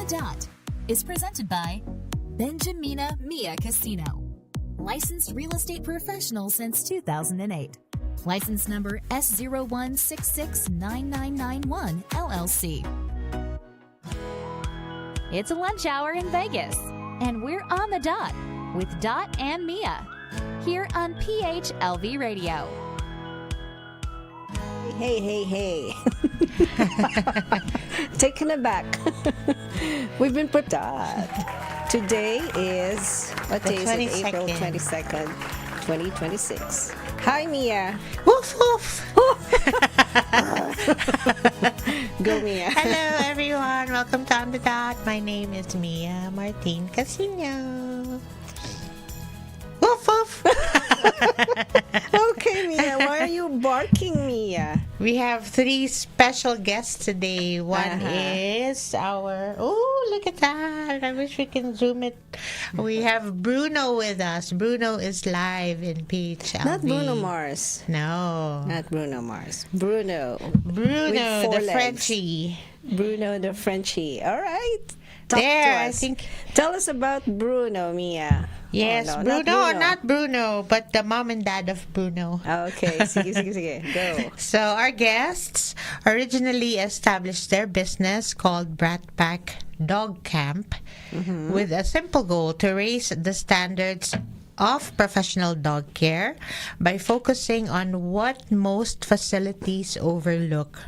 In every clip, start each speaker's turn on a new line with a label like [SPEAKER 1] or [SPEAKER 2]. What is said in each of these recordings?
[SPEAKER 1] Dot is presented by Benjamina Mia Casino. Licensed real estate professional since 2008. License number S01669991 LLC. It's a lunch hour in Vegas, and we're on the dot with Dot and Mia here on PHLV Radio.
[SPEAKER 2] Hey. Taken aback. We've been put Dot. Today is, what day is it? April 22nd, 2026. Hi, Mia.
[SPEAKER 3] Woof, woof.
[SPEAKER 2] Go, Mia.
[SPEAKER 3] Hello, everyone. Welcome to On the Dot. My name is Mia Martin Casino. Woof, woof.
[SPEAKER 2] Okay, Mia. Why are you barking, Mia?
[SPEAKER 3] We have 3 special guests today. One is our... Oh, look at that. I wish we can zoom it. We have Bruno with us. Bruno is live in PHLV.
[SPEAKER 2] Not Bruno Mars.
[SPEAKER 3] No.
[SPEAKER 2] Not Bruno Mars. Bruno.
[SPEAKER 3] Bruno, the
[SPEAKER 2] legs.
[SPEAKER 3] Frenchie.
[SPEAKER 2] Bruno the Frenchie. All right. Talk
[SPEAKER 3] There,
[SPEAKER 2] to
[SPEAKER 3] I
[SPEAKER 2] us.
[SPEAKER 3] think...
[SPEAKER 2] Tell us about Bruno, Mia.
[SPEAKER 3] Yes,
[SPEAKER 2] Oh, no,
[SPEAKER 3] Bruno, not Bruno, but the mom and dad of Bruno.
[SPEAKER 2] Okay, sige. Go.
[SPEAKER 3] So our guests originally established their business called Bratpak Dog Kamp with a simple goal to raise the standards of professional dog care by focusing on what most facilities overlook: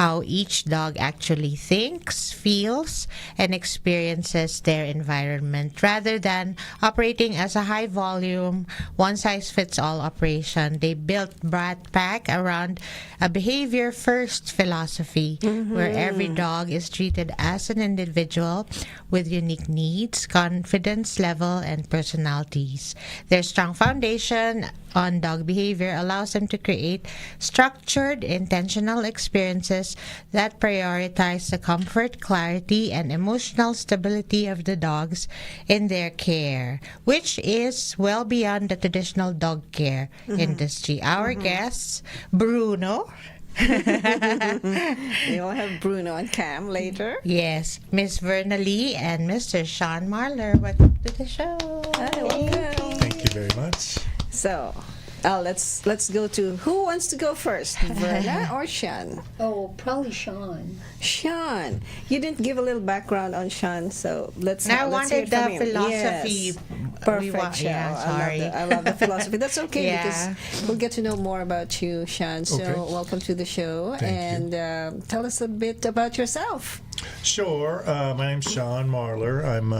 [SPEAKER 3] how each dog actually thinks, feels, and experiences their environment, rather than operating as a high-volume, one-size-fits-all operation. They built Bratpak around a behavior-first philosophy where every dog is treated as an individual with unique needs, confidence level, and personalities. Their strong foundation on dog behavior allows them to create structured, intentional experiences that prioritize the comfort, clarity, and emotional stability of the dogs in their care, which is well beyond the traditional dog care industry. Our guests, Bruno.
[SPEAKER 2] We'll have Bruno and Cam later.
[SPEAKER 3] Yes, Miss Verna Lee and Mr. Sean Marler. Welcome to the show.
[SPEAKER 2] Hi, welcome.
[SPEAKER 4] Thank you very much.
[SPEAKER 2] So, let's go to who wants to go first, Verna or Sean?
[SPEAKER 5] Oh, probably Sean.
[SPEAKER 2] Sean, you didn't give a little background on Sean, so let's.
[SPEAKER 3] Now I
[SPEAKER 2] let's hear
[SPEAKER 3] wanted
[SPEAKER 2] it
[SPEAKER 3] the
[SPEAKER 2] from him.
[SPEAKER 3] philosophy.
[SPEAKER 2] Yes. Perfect, Sean.
[SPEAKER 3] Yeah, sorry.
[SPEAKER 2] I love the philosophy. That's okay
[SPEAKER 3] Yeah.
[SPEAKER 2] because we'll get to know more about you, Sean. So,
[SPEAKER 4] Okay.
[SPEAKER 2] welcome to the show,
[SPEAKER 4] Thank you.
[SPEAKER 2] and tell us a bit about yourself.
[SPEAKER 4] Sure. My name's Sean Marler. I'm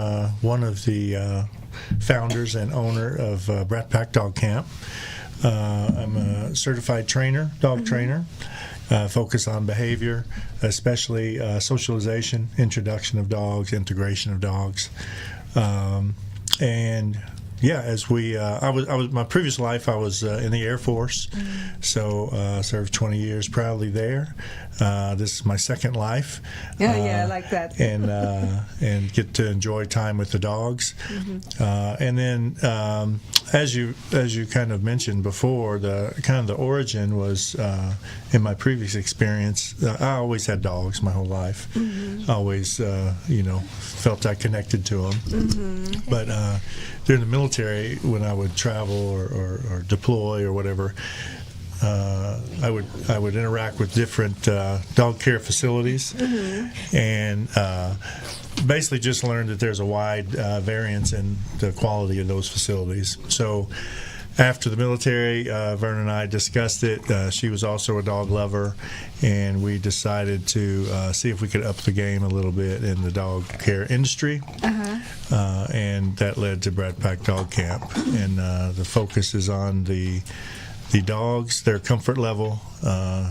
[SPEAKER 4] one of the founders and owner of Bratpak Dog Kamp. I'm a certified trainer, dog trainer. Focus on behavior, especially socialization, introduction of dogs, integration of dogs, and yeah. As I was my previous life, I was in the Air Force, so served 20 years proudly there. This is my second life.
[SPEAKER 2] Yeah, I like that.
[SPEAKER 4] And get to enjoy time with the dogs. And then, as you kind of mentioned before, the origin was in my previous experience. I always had dogs my whole life. Always, felt I connected to them. But during the military, when I would travel or deploy or whatever, I would interact with different dog care facilities, and basically just learned that there's a wide variance in the quality of those facilities. So after the military, Verna and I discussed it. She was also a dog lover, and we decided to see if we could up the game a little bit in the dog care industry. And that led to Bratpak Dog Kamp, and the focus is on the dogs, their comfort level,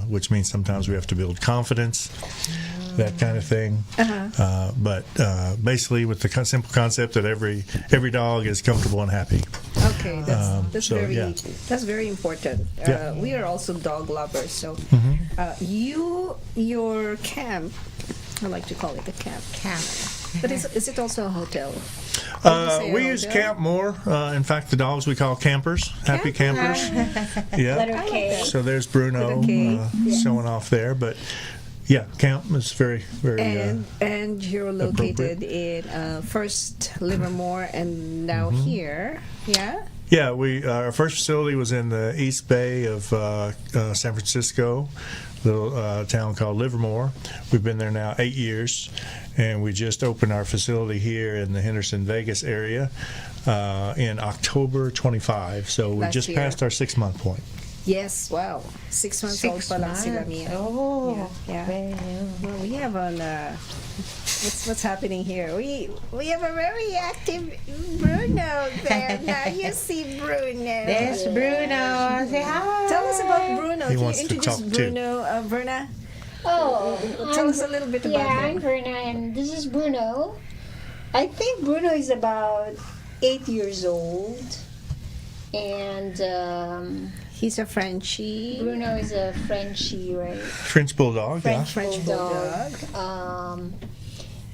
[SPEAKER 4] which means sometimes we have to build confidence, that kind of thing. But basically, with the simple concept that every dog is comfortable and happy.
[SPEAKER 2] Okay, that's
[SPEAKER 4] so,
[SPEAKER 2] very
[SPEAKER 4] yeah.
[SPEAKER 2] that's very important.
[SPEAKER 4] Yeah.
[SPEAKER 2] We are also dog lovers, so your camp, I like to call it a camp. But is it also a hotel?
[SPEAKER 4] We use camp more. In fact, the dogs we call campers, happy campers. Yeah.
[SPEAKER 5] Letter K.
[SPEAKER 4] So there's Bruno
[SPEAKER 2] With a K.
[SPEAKER 4] showing off there, but Yeah, camp is very, very.
[SPEAKER 2] And you're located in first Livermore and now here. Yeah.
[SPEAKER 4] Yeah, our first facility was in the East Bay of San Francisco, little town called Livermore. We've been there now 8 years, and we just opened our facility here in the Henderson, Vegas area in October 25. So we just passed our 6-month point.
[SPEAKER 2] Yes, wow. 6 months old pa lang sila, Mia.
[SPEAKER 3] Oh,
[SPEAKER 2] yeah. Well, we have on what's happening here? We have a very active Bruno there. Now you see Bruno.
[SPEAKER 3] there's Bruno. Say hi.
[SPEAKER 2] Tell us about Bruno.
[SPEAKER 4] He
[SPEAKER 2] Can
[SPEAKER 4] wants
[SPEAKER 2] you
[SPEAKER 4] to
[SPEAKER 2] introduce
[SPEAKER 4] talk too.
[SPEAKER 2] Bruno, Verna?
[SPEAKER 5] Oh,
[SPEAKER 2] Tell us a little bit about
[SPEAKER 5] yeah,
[SPEAKER 2] him.
[SPEAKER 5] I'm Verna, and this is Bruno. I think Bruno is about 8 years old, and
[SPEAKER 2] He's a Frenchie.
[SPEAKER 5] Bruno is a Frenchie, right?
[SPEAKER 4] French Bulldog, yeah.
[SPEAKER 2] French Bulldog.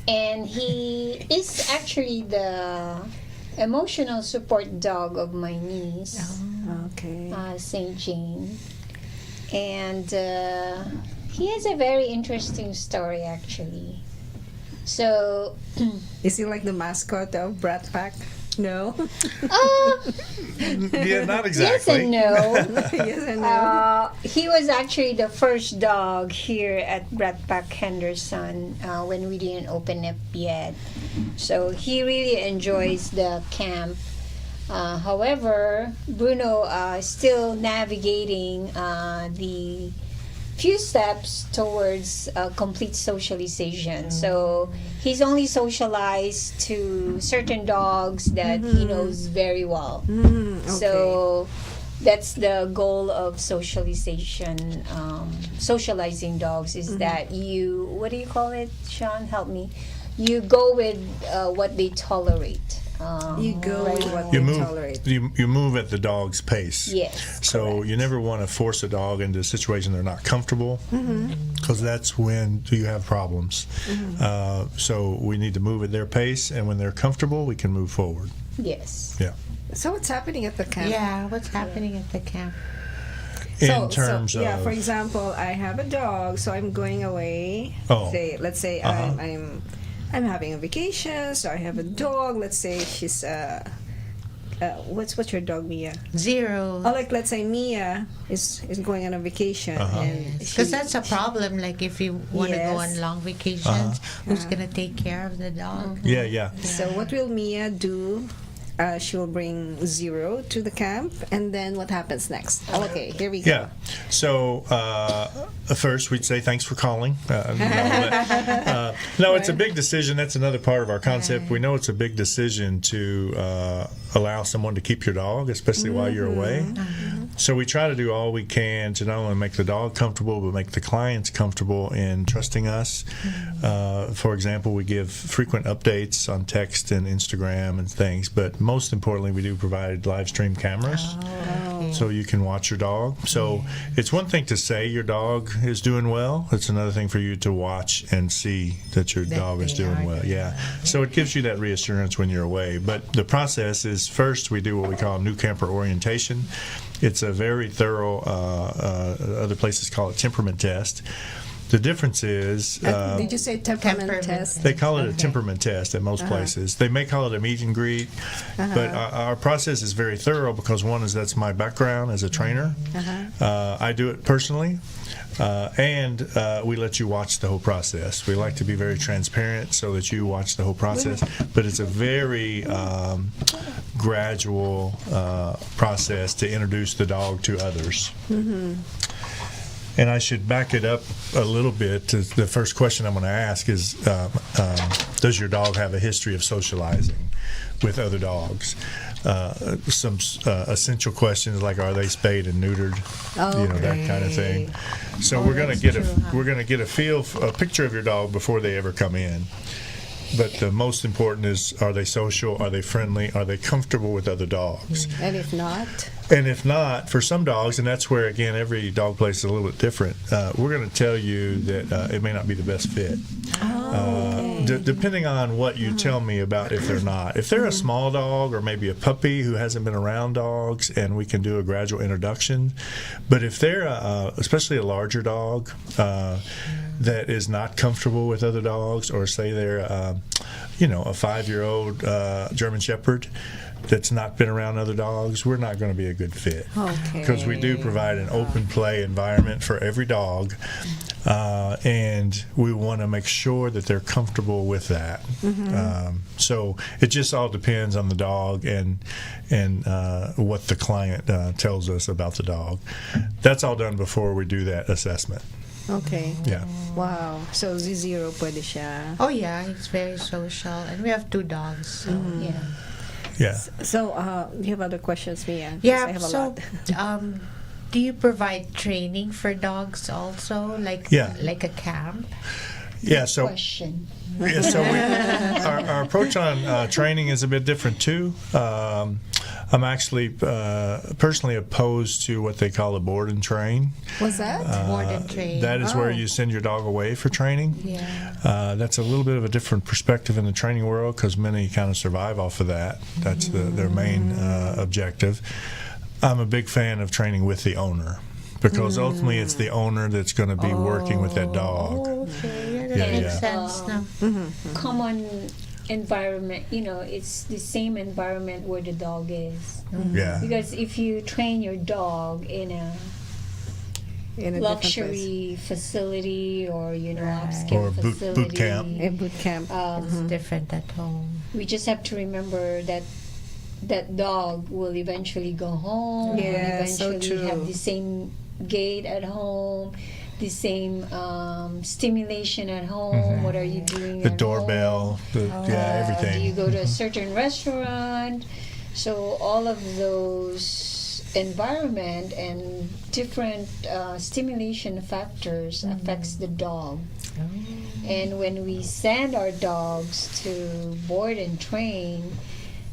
[SPEAKER 5] And he is actually the emotional support dog of my niece,
[SPEAKER 2] Okay.
[SPEAKER 5] Saint Jane. And he has a very interesting story, actually. So,
[SPEAKER 2] Is he like the mascot of Bratpak? No.
[SPEAKER 4] Yeah, not
[SPEAKER 5] yes and
[SPEAKER 4] exactly.
[SPEAKER 5] no.
[SPEAKER 2] Yes and no.
[SPEAKER 5] He was actually the first dog here at Bratpak Henderson when we didn't open up yet. So he really enjoys the camp. However, Bruno is still navigating the few steps towards complete socialization. So he's only socialized to certain dogs that he knows very well.
[SPEAKER 2] Okay.
[SPEAKER 5] So that's the goal of socialization, socializing dogs is that you, what do you call it, Sean? Help me. You go with what they tolerate.
[SPEAKER 2] You go with what
[SPEAKER 4] You
[SPEAKER 2] they
[SPEAKER 4] move.
[SPEAKER 2] tolerate.
[SPEAKER 4] You move at the dog's pace.
[SPEAKER 5] Yes.
[SPEAKER 4] So
[SPEAKER 5] correct.
[SPEAKER 4] you never want to force a dog into a situation they're not comfortable, because that's when you have problems. So we need to move at their pace, and when they're comfortable, we can move forward.
[SPEAKER 5] Yes.
[SPEAKER 4] Yeah.
[SPEAKER 2] So what's happening at the camp?
[SPEAKER 3] Yeah, what's happening at the camp?
[SPEAKER 4] In terms of,
[SPEAKER 2] yeah, for example, I have a dog, so I'm going away.
[SPEAKER 4] Oh.
[SPEAKER 2] Let's say I'm having a vacation, so I have a dog. Let's say she's what's your dog, Mia?
[SPEAKER 3] 0.
[SPEAKER 2] Oh, like let's say Mia is going on a vacation, and
[SPEAKER 3] Because that's a problem. Like if you want to go on
[SPEAKER 2] Yes.
[SPEAKER 3] long vacations, who's gonna take care of the dog?
[SPEAKER 4] yeah.
[SPEAKER 2] so what will Mia do? She will bring 0 to the camp, and then what happens next? Okay, here we go.
[SPEAKER 4] Yeah. So first, we'd say thanks for calling. No, it's a big decision. That's another part of our concept. We know it's a big decision to allow someone to keep your dog, especially while you're away. So we try to do all we can to not only make the dog comfortable, but make the clients comfortable in trusting us. For example, we give frequent updates on text and Instagram and things, but most importantly, we do provide live stream cameras. So you can watch your dog. So it's one thing to say your dog is doing well. It's another thing for you to watch and see that your dog is
[SPEAKER 3] they
[SPEAKER 4] doing
[SPEAKER 3] are
[SPEAKER 4] well.
[SPEAKER 3] doing
[SPEAKER 4] Yeah. So it gives you that reassurance when you're away. But the process is first we do what we call new camper orientation. It's a very thorough, other places call it temperament test. The difference is
[SPEAKER 2] Did you say temperament test?
[SPEAKER 4] they call it a temperament test at most places. They may call it a meet and greet, but our process is very thorough because one is that's my background as a trainer. I do it personally, and we let you watch the whole process. We like to be very transparent so that you watch the whole process, but it's a very gradual process to introduce the dog to others. And I should back it up a little bit to the first question I'm going to ask is, does your dog have a history of socializing with other dogs? Some essential questions like, are they spayed and neutered? You know, that kind of thing. So we're going to get a picture of your dog before they ever come in. But the most important is, are they social? Are they friendly? Are they comfortable with other dogs?
[SPEAKER 2] And if not?
[SPEAKER 4] And if not, for some dogs, and that's where, again, every dog place is a little bit different, we're going to tell you that it may not be the best fit. Depending on what you tell me about if they're not. If they're a small dog or maybe a puppy who hasn't been around dogs, and we can do a gradual introduction. But if they're especially a larger dog, that is not comfortable with other dogs, or say they're, a 5-year-old German Shepherd that's not been around other dogs, we're not going to be a good fit.
[SPEAKER 2] Okay.
[SPEAKER 4] Because we do provide an open play environment for every dog, and we want to make sure that they're comfortable with that. So it just all depends on the dog and what the client tells us about the dog. That's all done before we do that assessment.
[SPEAKER 2] Okay.
[SPEAKER 4] Yeah.
[SPEAKER 2] Wow. So Z0 pwede siya.
[SPEAKER 3] Oh yeah, he's very social, and we have 2 dogs. So yeah.
[SPEAKER 4] Yeah.
[SPEAKER 2] So, do you have other questions, Mia? 'Cause
[SPEAKER 3] Yeah.
[SPEAKER 2] I have a
[SPEAKER 3] So,
[SPEAKER 2] lot.
[SPEAKER 3] do you provide training for dogs also, like
[SPEAKER 4] Yeah.
[SPEAKER 3] like a camp?
[SPEAKER 4] Yeah. So.
[SPEAKER 5] Question.
[SPEAKER 4] Yeah, so our approach on training is a bit different too. I'm actually personally opposed to what they call a board and train.
[SPEAKER 2] What's that?
[SPEAKER 3] Board and train.
[SPEAKER 4] That is where you send your dog away for training.
[SPEAKER 3] Yeah.
[SPEAKER 4] That's a little bit of a different perspective in the training world, because many kind of survive off of that. That's their main objective. I'm a big fan of training with the owner, because ultimately it's the owner that's going to be working with that dog.
[SPEAKER 3] Okay, that
[SPEAKER 4] Yeah,
[SPEAKER 3] makes
[SPEAKER 4] yeah.
[SPEAKER 3] sense now.
[SPEAKER 5] Common environment, it's the same environment where the dog is.
[SPEAKER 4] Yeah.
[SPEAKER 5] Because if you train your dog in a
[SPEAKER 2] In a
[SPEAKER 5] luxury facility or
[SPEAKER 3] Right.
[SPEAKER 5] upscale
[SPEAKER 4] Or boot
[SPEAKER 5] facility,
[SPEAKER 4] camp.
[SPEAKER 2] in boot camp.
[SPEAKER 3] It's different at home.
[SPEAKER 5] we just have to remember that that dog will eventually go home.
[SPEAKER 2] Yeah,
[SPEAKER 5] will
[SPEAKER 2] so
[SPEAKER 5] eventually
[SPEAKER 2] true.
[SPEAKER 5] have the same gait at home, the same stimulation at home. What are you doing?
[SPEAKER 4] The
[SPEAKER 5] at
[SPEAKER 4] doorbell,
[SPEAKER 5] home? Do you
[SPEAKER 4] everything.
[SPEAKER 5] go to a certain restaurant? So all of those environment and different stimulation factors affects the dog. And when we send our dogs to board and train,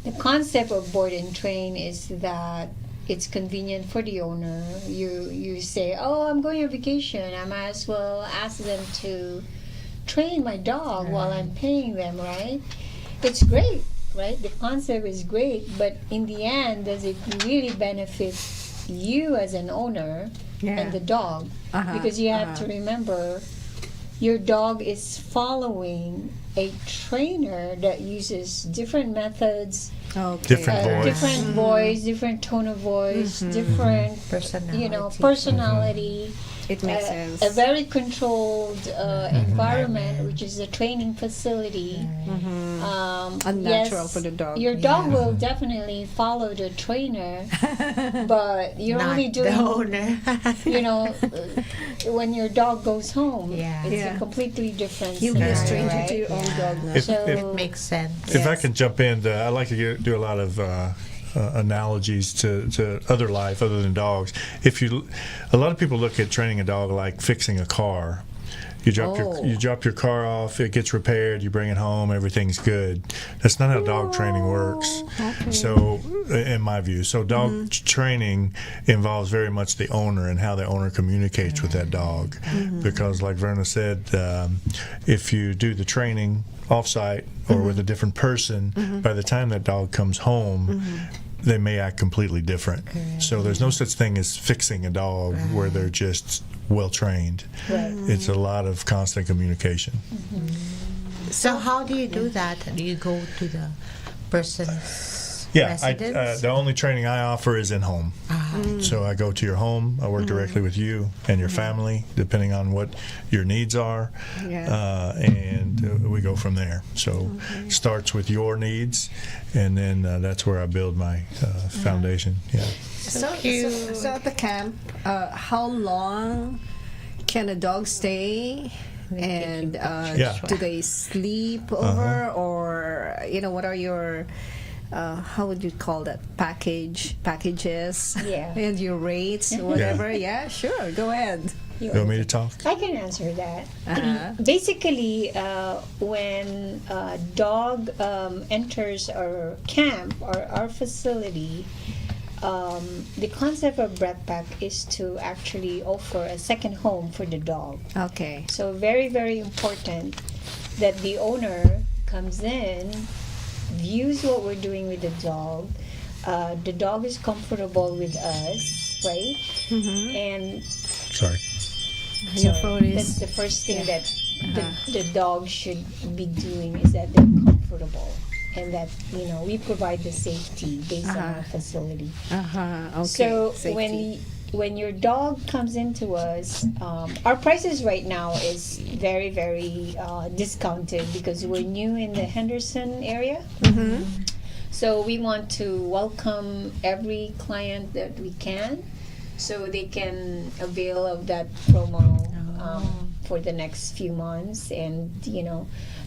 [SPEAKER 5] the concept of board and train is that it's convenient for the owner. You say, oh, I'm going on vacation. I might as well ask them to train my dog while I'm paying them, right? It's great, right? The concept is great, but in the end, does it really benefit you as an owner and the dog? Because you have to remember, your dog is following a trainer that uses different methods,
[SPEAKER 4] Different voice.
[SPEAKER 5] different voice, different tone of voice, different personality.
[SPEAKER 2] It makes sense.
[SPEAKER 5] A very controlled environment, which is a training facility.
[SPEAKER 2] Unnatural for the dog.
[SPEAKER 5] Your dog will definitely follow the trainer, but you're only doing,
[SPEAKER 3] the owner.
[SPEAKER 5] when your dog goes home.
[SPEAKER 3] Yeah.
[SPEAKER 5] It's
[SPEAKER 2] Yeah.
[SPEAKER 5] a completely different
[SPEAKER 2] You'll be a
[SPEAKER 5] scenario,
[SPEAKER 2] stranger
[SPEAKER 5] right?
[SPEAKER 2] to your own dog now.
[SPEAKER 4] If-
[SPEAKER 5] So
[SPEAKER 3] It makes sense.
[SPEAKER 4] If I
[SPEAKER 2] Yes.
[SPEAKER 4] can jump in, I like to do a lot of analogies to other life other than dogs. A lot of people look at training a dog like fixing a car. You drop your car off, it gets repaired, you bring it home, everything's good. That's not how dog training works. So, in my view, dog training involves very much the owner and how the owner communicates with that dog. Because, like Verna said, if you do the training offsite or with a different person, by the time that dog comes home, they may act completely different. So there's no such thing as fixing a dog where they're just well trained. It's a lot of constant communication.
[SPEAKER 3] So how do you do that? Do you go to the person's residence?
[SPEAKER 4] The only training I offer is in home. So I go to your home, I work directly with you and your family, depending on what your needs are, and we go from there. So starts with your needs, and then that's where I build my foundation. Yeah.
[SPEAKER 2] So at the camp, how long can a dog stay? And do they sleep over, or what are your how would you call that, packages?
[SPEAKER 5] Yeah.
[SPEAKER 2] And your rates, whatever. Yeah, sure. Go ahead.
[SPEAKER 4] You want me to talk?
[SPEAKER 5] I can answer that. Basically, when a dog enters our camp or our facility, the concept of Bratpak is to actually offer a second home for the dog.
[SPEAKER 2] Okay.
[SPEAKER 5] So very, very important that the owner comes in, views what we're doing with the dog. The dog is comfortable with us, right? And
[SPEAKER 4] Sorry.
[SPEAKER 2] Your
[SPEAKER 5] So
[SPEAKER 2] phone is-
[SPEAKER 5] that's the first thing that the dog should be doing, is that they're comfortable, and that we provide the safety based on our facility.
[SPEAKER 2] Okay.
[SPEAKER 5] So
[SPEAKER 2] Safety.
[SPEAKER 5] when your dog comes into us, our prices right now is very, very discounted because we're new in the Henderson area. So we want to welcome every client that we can, so they can avail of that promo for the next few months. And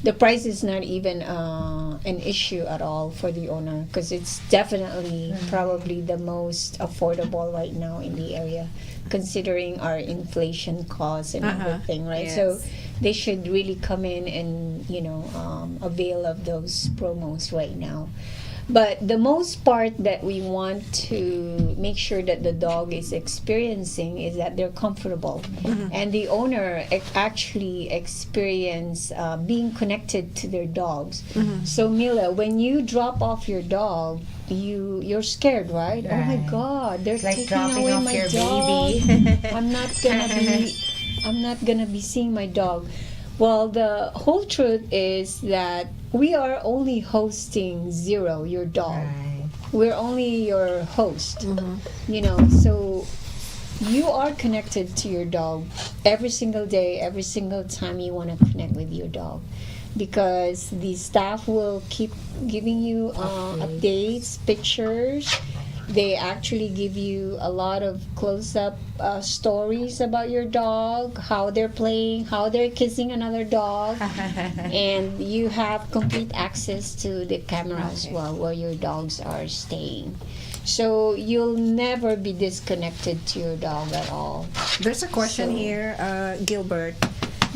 [SPEAKER 5] the price is not even an issue at all for the owner, because it's definitely probably the most affordable right now in the area, considering our inflation costs and everything, right?
[SPEAKER 2] Yes.
[SPEAKER 5] So they should really come in and avail of those promos right now. But the most part that we want to make sure that the dog is experiencing is that they're comfortable, and the owner actually experience being connected to their dogs. So Mila, when you drop off your dog, you're scared, right? Oh my
[SPEAKER 3] Right.
[SPEAKER 5] God, they're
[SPEAKER 3] It's like
[SPEAKER 5] taking
[SPEAKER 3] dropping
[SPEAKER 5] away
[SPEAKER 3] off
[SPEAKER 5] my
[SPEAKER 3] your
[SPEAKER 5] dog.
[SPEAKER 3] baby.
[SPEAKER 5] I'm not gonna be seeing my dog. Well, the whole truth is that we are only hosting Zero, your dog.
[SPEAKER 3] Right.
[SPEAKER 5] We're only your host. So you are connected to your dog every single day, every single time you want to connect with your dog, because the staff will keep giving you updates, pictures. They actually give you a lot of close-up stories about your dog, how they're playing, how they're kissing another dog, and you have complete access to the camera as well, where your dogs are staying. So you'll never be disconnected to your dog at all.
[SPEAKER 2] There's a question
[SPEAKER 5] So-
[SPEAKER 2] here, Gilbert.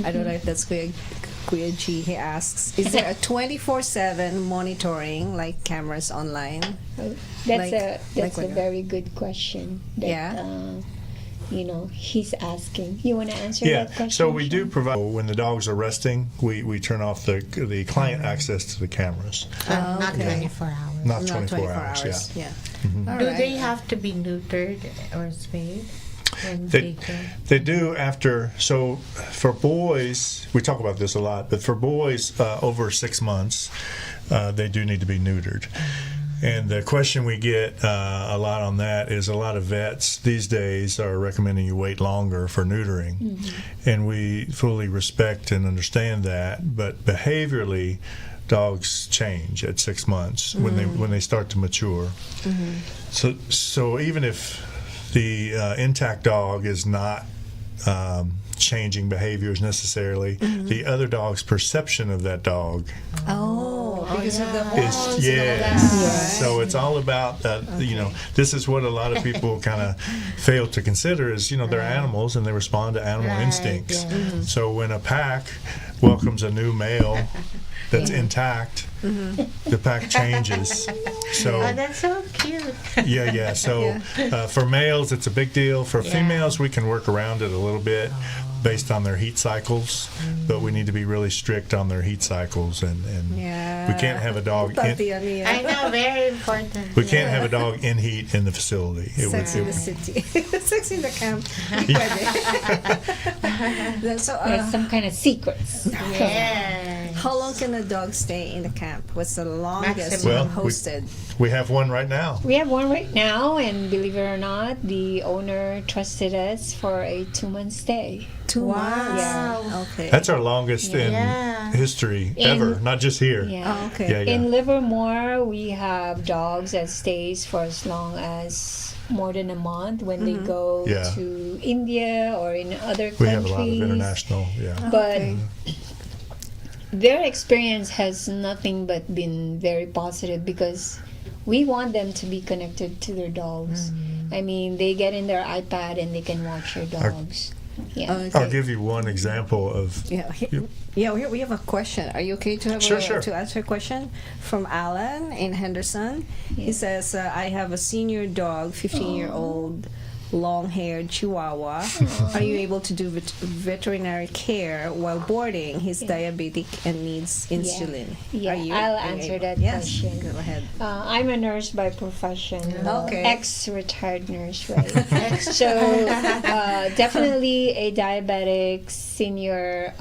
[SPEAKER 2] I don't know if that's Kuya G. He asks, is there a 24/7 monitoring like cameras online?
[SPEAKER 5] That's
[SPEAKER 2] like
[SPEAKER 5] a very good question. That,
[SPEAKER 2] Yeah.
[SPEAKER 5] He's asking. You want to answer
[SPEAKER 4] Yeah,
[SPEAKER 5] that question?
[SPEAKER 4] so we do
[SPEAKER 5] Sean?
[SPEAKER 4] provide, when the dogs are resting, we turn off the client access to the cameras.
[SPEAKER 3] Not 24 hours.
[SPEAKER 4] Not
[SPEAKER 2] Not
[SPEAKER 4] 24 hours, yeah.
[SPEAKER 2] All
[SPEAKER 3] Do
[SPEAKER 2] right.
[SPEAKER 3] they have to be neutered or spayed when
[SPEAKER 4] They,
[SPEAKER 3] they go?
[SPEAKER 4] they do after, so for boys, we talk about this a lot, but for boys over 6 months, they do need to be neutered. And the question we get a lot on that is, a lot of vets these days are recommending you wait longer for neutering. And we fully respect and understand that, but behaviorally, dogs change at 6 months when they start to mature. So even if the intact dog is not changing behaviors necessarily, the other dog's perception of that dog
[SPEAKER 2] Because of the
[SPEAKER 4] is,
[SPEAKER 2] hormones
[SPEAKER 4] yes. So it's all about this is what a lot of people kind of fail to consider is they're animals and they respond to animal
[SPEAKER 3] Right,
[SPEAKER 4] instincts.
[SPEAKER 3] yeah.
[SPEAKER 4] So when a pack welcomes a new male that's intact, the pack changes. So
[SPEAKER 3] Oh, that's so cute.
[SPEAKER 4] yeah. So for males, it's a big deal. For females, we can work around it a little bit based on their heat cycles, but we need to be really strict on their heat cycles, and we can't have a dog.
[SPEAKER 3] I know, very important.
[SPEAKER 4] We can't have a dog in heat in the facility.
[SPEAKER 2] Sex in the city. Sex in the camp. So,
[SPEAKER 5] There's some kind of secrets.
[SPEAKER 3] Yeah.
[SPEAKER 2] how long can a dog stay in the camp? What's the longest
[SPEAKER 3] Maximum.
[SPEAKER 2] you
[SPEAKER 4] Well,
[SPEAKER 2] have hosted?
[SPEAKER 4] We have one right now.
[SPEAKER 5] We have one right now, and believe it or not, the owner trusted us for a 2-month stay.
[SPEAKER 2] 2 months.
[SPEAKER 5] Yeah.
[SPEAKER 2] Okay.
[SPEAKER 4] That's our longest in history ever, not just here.
[SPEAKER 5] Yeah.
[SPEAKER 2] Oh, okay.
[SPEAKER 4] Yeah.
[SPEAKER 5] In Livermore, we have dogs that stays for as long as more than a month when they go
[SPEAKER 4] Yeah.
[SPEAKER 5] to India or in other countries.
[SPEAKER 4] We have a lot of international,
[SPEAKER 5] But
[SPEAKER 2] Okay.
[SPEAKER 5] their experience has nothing but been very positive, because we want them to be connected to their dogs. I mean, they get in their iPad and they can watch their dogs. Yeah.
[SPEAKER 2] Okay.
[SPEAKER 4] I'll give you one example of.
[SPEAKER 2] Yeah, here we have a question. Are you okay to have
[SPEAKER 4] Sure.
[SPEAKER 2] to answer a question from Alan in Henderson? He says, "I have a senior dog, 15-year-old long-haired Chihuahua. Are you able to do veterinary care while boarding? He's diabetic and needs insulin.
[SPEAKER 5] Yeah, I'll answer that question.
[SPEAKER 2] Go ahead.
[SPEAKER 5] I'm a nurse by profession.
[SPEAKER 2] Okay.
[SPEAKER 5] Ex-retired nurse, right? So definitely a diabetic senior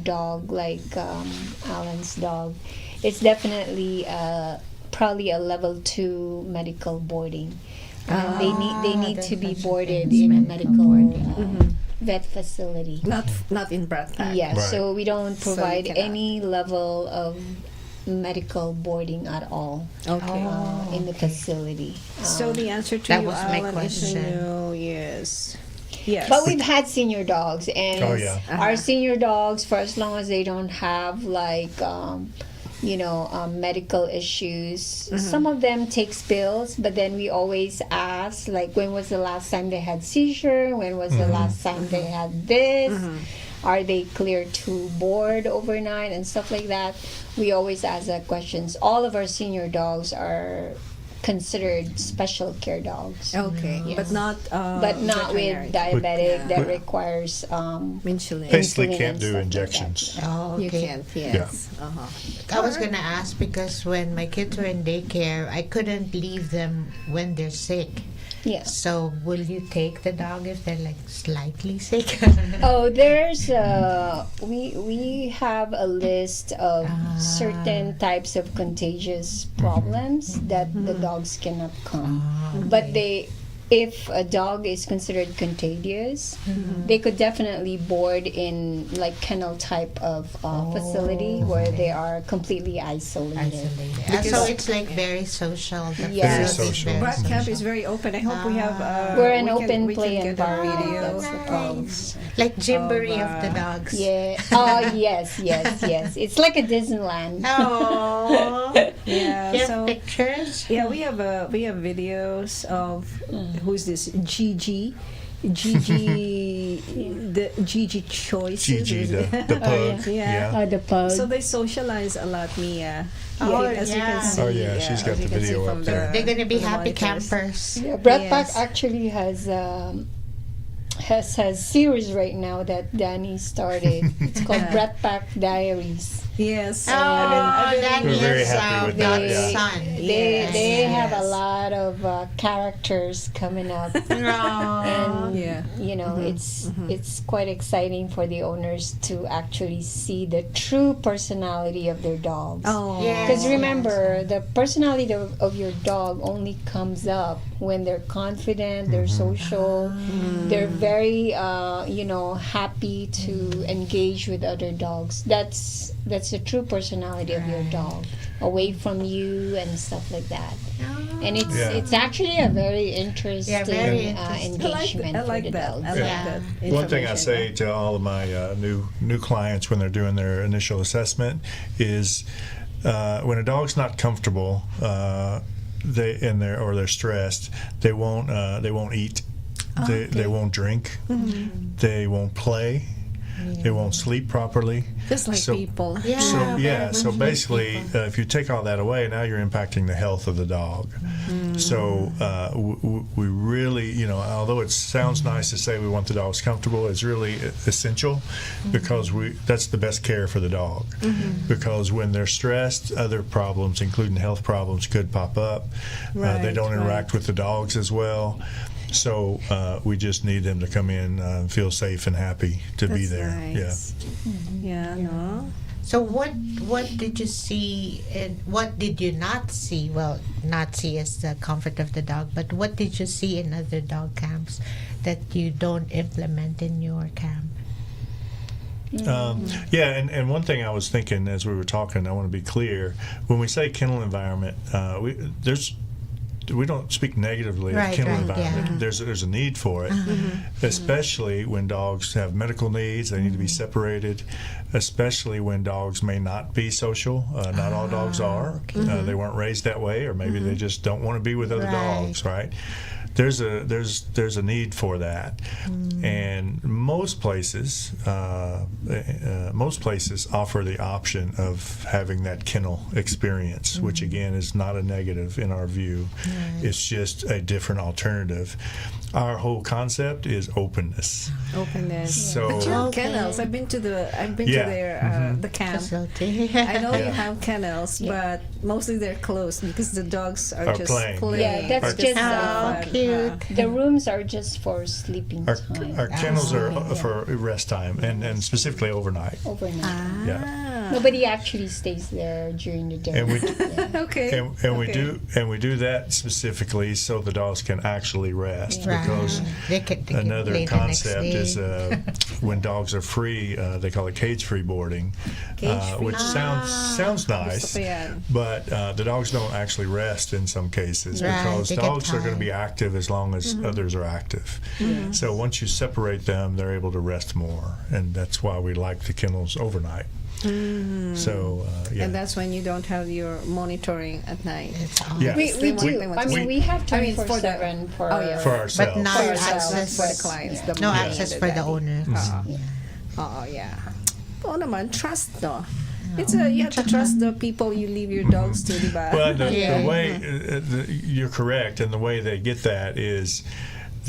[SPEAKER 5] dog like Alan's dog. It's definitely probably a level 2 medical boarding. They need to be boarded in a medical vet facility.
[SPEAKER 2] Not in Bratpak.
[SPEAKER 5] Yeah,
[SPEAKER 4] Right.
[SPEAKER 5] so we don't
[SPEAKER 2] So you
[SPEAKER 5] provide
[SPEAKER 2] cannot.
[SPEAKER 5] any level of medical boarding at all
[SPEAKER 2] Okay.
[SPEAKER 5] in the facility.
[SPEAKER 2] So the answer to
[SPEAKER 3] That
[SPEAKER 2] you,
[SPEAKER 3] was my
[SPEAKER 2] Alan, is
[SPEAKER 3] question.
[SPEAKER 2] no. Yes. Yes.
[SPEAKER 5] But we've had senior dogs, and
[SPEAKER 4] Oh, yeah.
[SPEAKER 5] our senior dogs, for as long as they don't have like medical issues, some of them takes pills, but then we always ask, like, when was the last time they had seizure? When was the last time they had this? Are they clear to board overnight and stuff like that? We always ask that questions. All of our senior dogs are considered special care dogs.
[SPEAKER 2] Okay,
[SPEAKER 5] Yes.
[SPEAKER 2] but not.
[SPEAKER 5] But not
[SPEAKER 2] veterinary.
[SPEAKER 5] with diabetic
[SPEAKER 2] Yeah.
[SPEAKER 5] that requires
[SPEAKER 2] Insulin.
[SPEAKER 4] Basically
[SPEAKER 5] insulin
[SPEAKER 4] can't
[SPEAKER 5] and
[SPEAKER 4] do
[SPEAKER 5] stuff like
[SPEAKER 4] injections.
[SPEAKER 3] Oh,
[SPEAKER 2] You
[SPEAKER 3] okay.
[SPEAKER 2] can't. Yes.
[SPEAKER 3] I was gonna ask because when my kids were in daycare, I couldn't leave them when they're sick.
[SPEAKER 5] Yes.
[SPEAKER 3] So will you take the dog if they're like slightly sick?
[SPEAKER 5] Oh, there's we have a list of certain types of contagious problems that the dogs cannot come. But if a dog is considered contagious, they could definitely board in like kennel type of facility where they are completely isolated.
[SPEAKER 3] So it's like very social. The
[SPEAKER 5] Yes.
[SPEAKER 3] place is
[SPEAKER 4] Very social.
[SPEAKER 3] very
[SPEAKER 2] Brat Camp
[SPEAKER 3] social.
[SPEAKER 2] is very open. I hope we have.
[SPEAKER 5] We're an
[SPEAKER 2] we can-
[SPEAKER 5] open
[SPEAKER 2] we
[SPEAKER 5] play
[SPEAKER 2] can get a
[SPEAKER 5] environment.
[SPEAKER 2] video
[SPEAKER 5] That's the
[SPEAKER 2] of-
[SPEAKER 3] Like Gymboree of the dogs.
[SPEAKER 5] Yeah. Oh yes. It's like a Disneyland.
[SPEAKER 3] Oh.
[SPEAKER 2] Yeah.
[SPEAKER 3] You have
[SPEAKER 2] So
[SPEAKER 3] pictures?
[SPEAKER 2] yeah, we have videos of who's this Gigi, the Gigi choices.
[SPEAKER 4] Gigi, the pug.
[SPEAKER 2] Yeah.
[SPEAKER 5] The pug.
[SPEAKER 2] So they socialize a lot, Mia.
[SPEAKER 3] Oh,
[SPEAKER 2] as you
[SPEAKER 3] yeah.
[SPEAKER 2] can see.
[SPEAKER 4] Oh, yeah, she's got
[SPEAKER 2] as you
[SPEAKER 4] the
[SPEAKER 2] can see
[SPEAKER 4] video
[SPEAKER 2] from
[SPEAKER 4] up there.
[SPEAKER 3] They're gonna be
[SPEAKER 2] the
[SPEAKER 3] happy
[SPEAKER 2] monitors.
[SPEAKER 3] campers.
[SPEAKER 5] Yeah, Bratpak
[SPEAKER 2] Yes.
[SPEAKER 5] actually has series right now that Danny started. It's called Bratpak Diaries.
[SPEAKER 2] Yes.
[SPEAKER 3] Oh,
[SPEAKER 2] I've been-
[SPEAKER 3] that
[SPEAKER 4] We're very
[SPEAKER 3] is
[SPEAKER 4] happy with
[SPEAKER 3] that
[SPEAKER 4] that, yeah.
[SPEAKER 3] son.
[SPEAKER 5] They have a
[SPEAKER 2] Yes.
[SPEAKER 5] lot of characters coming up.
[SPEAKER 3] Oh.
[SPEAKER 5] And
[SPEAKER 2] Yeah.
[SPEAKER 5] it's quite exciting for the owners to actually see the true personality of their dogs.
[SPEAKER 2] Oh.
[SPEAKER 3] Yeah.
[SPEAKER 5] Because remember, the personality of your dog only comes up when they're confident, they're social, they're very, happy to engage with other dogs. That's the true personality of your dog, away from you and stuff like that. And it's actually a very interesting,
[SPEAKER 3] very interesting.
[SPEAKER 5] engagement
[SPEAKER 2] I
[SPEAKER 5] for
[SPEAKER 2] like
[SPEAKER 5] the
[SPEAKER 2] that.
[SPEAKER 5] dogs.
[SPEAKER 2] I like
[SPEAKER 3] Yeah.
[SPEAKER 2] that.
[SPEAKER 4] One thing I
[SPEAKER 2] information.
[SPEAKER 4] say to all of my new clients when they're doing their initial assessment is when a dog's not comfortable, they're stressed, they won't eat, they won't drink, they won't play, they won't sleep properly.
[SPEAKER 2] Just like
[SPEAKER 4] So-
[SPEAKER 2] people.
[SPEAKER 4] So basically, if you take all that away, now you're impacting the health of the dog. So we really, although it sounds nice to say we want the dogs comfortable, it's really essential because that's the best care for the dog. Because when they're stressed, other problems, including health problems, could pop up. They don't interact with the dogs as well. So we just need them to come in and feel safe and happy to be
[SPEAKER 2] That's
[SPEAKER 4] there.
[SPEAKER 2] nice. Yeah. No.
[SPEAKER 3] So what did you see and what did you not see? Well, not see as the comfort of the dog, but what did you see in other dog camps that you don't implement in your camp?
[SPEAKER 4] And one thing I was thinking as we were talking, I want to be clear, when we say kennel environment, we don't speak negatively of kennel environment.
[SPEAKER 3] Yeah.
[SPEAKER 4] There's a need for it, especially when dogs have medical needs. They need to be separated, especially when dogs may not be social. Not all dogs are. They weren't raised that way, or maybe they just don't want to be with other dogs, right? there's a need for that, and most places offer the option of having that kennel experience, which again is not a negative in our view. It's just a different alternative. Our whole concept is openness.
[SPEAKER 2] Openness.
[SPEAKER 4] So,
[SPEAKER 2] but you have kennels. I've been to their the camp.
[SPEAKER 3] Facility.
[SPEAKER 2] I know you have kennels, but mostly they're closed because the dogs are just playing.
[SPEAKER 5] Yeah, that's just
[SPEAKER 3] cute.
[SPEAKER 5] The rooms are just for sleeping time.
[SPEAKER 4] Our kennels are for rest time, and specifically overnight.
[SPEAKER 5] Overnight.
[SPEAKER 4] Yeah.
[SPEAKER 5] Nobody actually stays there during the day.
[SPEAKER 4] And we
[SPEAKER 2] Okay.
[SPEAKER 4] and we do that specifically so the dogs can actually rest, because
[SPEAKER 3] They can
[SPEAKER 4] another
[SPEAKER 3] play the next
[SPEAKER 4] concept
[SPEAKER 3] day.
[SPEAKER 4] is when dogs are free, they call it cage-free boarding, which sounds nice, but the dogs don't actually rest in some cases, because
[SPEAKER 3] they get
[SPEAKER 4] dogs are going to
[SPEAKER 3] tired.
[SPEAKER 4] be active as long as others are active. So once you separate them, they're able to rest more, and that's why we like the kennels overnight. So
[SPEAKER 2] And that's when you don't have your monitoring at night.
[SPEAKER 4] yeah.
[SPEAKER 5] We do. I mean, we have 24/7 for
[SPEAKER 4] for ourselves.
[SPEAKER 3] But not
[SPEAKER 5] For ourselves.
[SPEAKER 3] access
[SPEAKER 2] For the clients. The
[SPEAKER 3] No
[SPEAKER 2] mommy
[SPEAKER 3] access
[SPEAKER 2] and
[SPEAKER 3] for the
[SPEAKER 2] daddy.
[SPEAKER 3] owner.
[SPEAKER 2] Oh, yeah. Oo naman, trust, no? It's you have to trust the people you leave your dogs to, diba?
[SPEAKER 4] Well, the way you're correct, and the way they get that is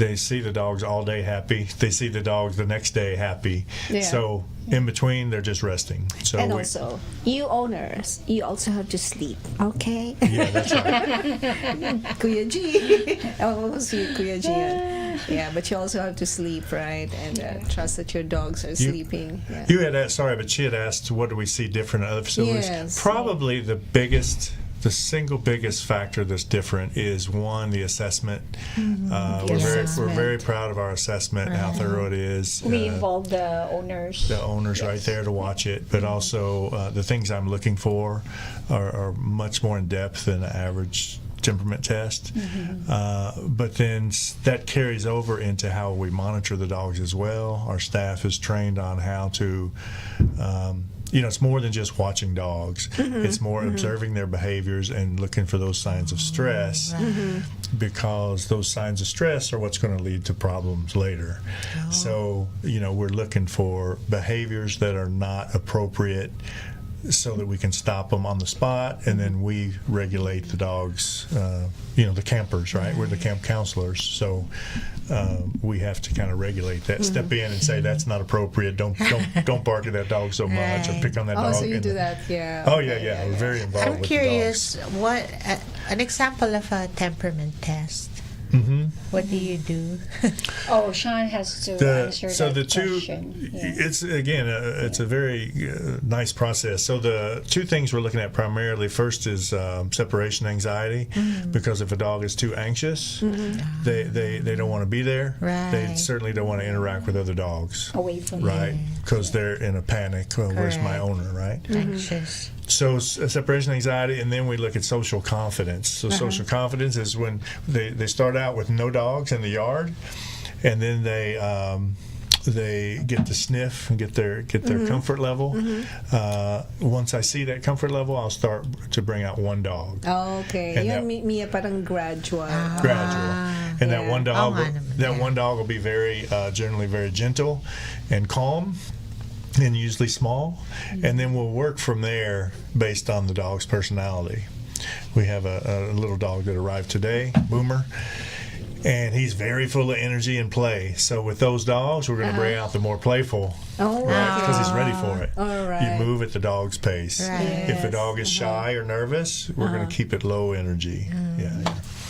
[SPEAKER 4] they see the dogs all day happy. They see the dogs the next day happy.
[SPEAKER 2] Yeah.
[SPEAKER 4] So in between, they're just resting. So
[SPEAKER 2] And also, you owners, you also have to sleep, okay?
[SPEAKER 4] yeah, that's right.
[SPEAKER 2] Kuya G. Oh, see Kuya G. Yeah, but you also have to sleep, right? And trust that your dogs are sleeping. Yeah.
[SPEAKER 4] You had asked, sorry, but she had asked, what do we see different in other facilities?
[SPEAKER 2] Yes.
[SPEAKER 4] Probably the single biggest factor that's different is one, the assessment. We're very proud of our assessment and how thorough it is.
[SPEAKER 5] we involve the owners.
[SPEAKER 4] The owners right there to watch it, but also the things I'm looking for are much more in depth than the average temperament test. But then that carries over into how we monitor the dogs as well. Our staff is trained on how to it's more than just watching dogs. It's more observing their behaviors and looking for those signs of stress, because those signs of stress are what's going to lead to problems later. So, we're looking for behaviors that are not appropriate, so that we can stop them on the spot, and then we regulate the dogs, the campers, right? We're the camp counselors, so we have to kind of regulate that, step in and say that's not appropriate, don't bark at that dog so much, or pick on that dog.
[SPEAKER 2] So you do that, yeah.
[SPEAKER 4] Oh, yeah, we're very involved
[SPEAKER 3] I'm
[SPEAKER 4] with
[SPEAKER 3] curious,
[SPEAKER 4] the dogs.
[SPEAKER 3] what an example of a temperament test. What do you do?
[SPEAKER 5] Oh, Sean has to answer that question.
[SPEAKER 4] It's again, it's a very nice process. So the two things we're looking at primarily, first is separation anxiety, because if a dog is too anxious, they don't want to be there.
[SPEAKER 3] Right.
[SPEAKER 4] They certainly don't want to interact with other dogs.
[SPEAKER 5] Away from
[SPEAKER 4] Right, because they're in a panic. Where's my owner, right?
[SPEAKER 3] Anxious.
[SPEAKER 4] So separation anxiety, and then we look at social confidence. So social confidence is when they start out with no dogs in the yard, and then they get to sniff and get their comfort level. Once I see that comfort level, I'll start to bring out one dog.
[SPEAKER 2] Oh, okay.
[SPEAKER 4] And
[SPEAKER 2] Yun, Mia, parang gradual.
[SPEAKER 4] And that one dog, one dog will be generally very gentle and calm, and usually small, and then we'll work from there based on the dog's personality. We have a little dog that arrived today, Boomer, and he's very full of energy and play. So with those dogs, we're going to bring out the more playful, right? Because he's ready for it.
[SPEAKER 2] All right.
[SPEAKER 4] You move at the dog's pace.
[SPEAKER 3] Right.
[SPEAKER 4] If the dog is shy or nervous, we're going to keep it low energy. Yeah.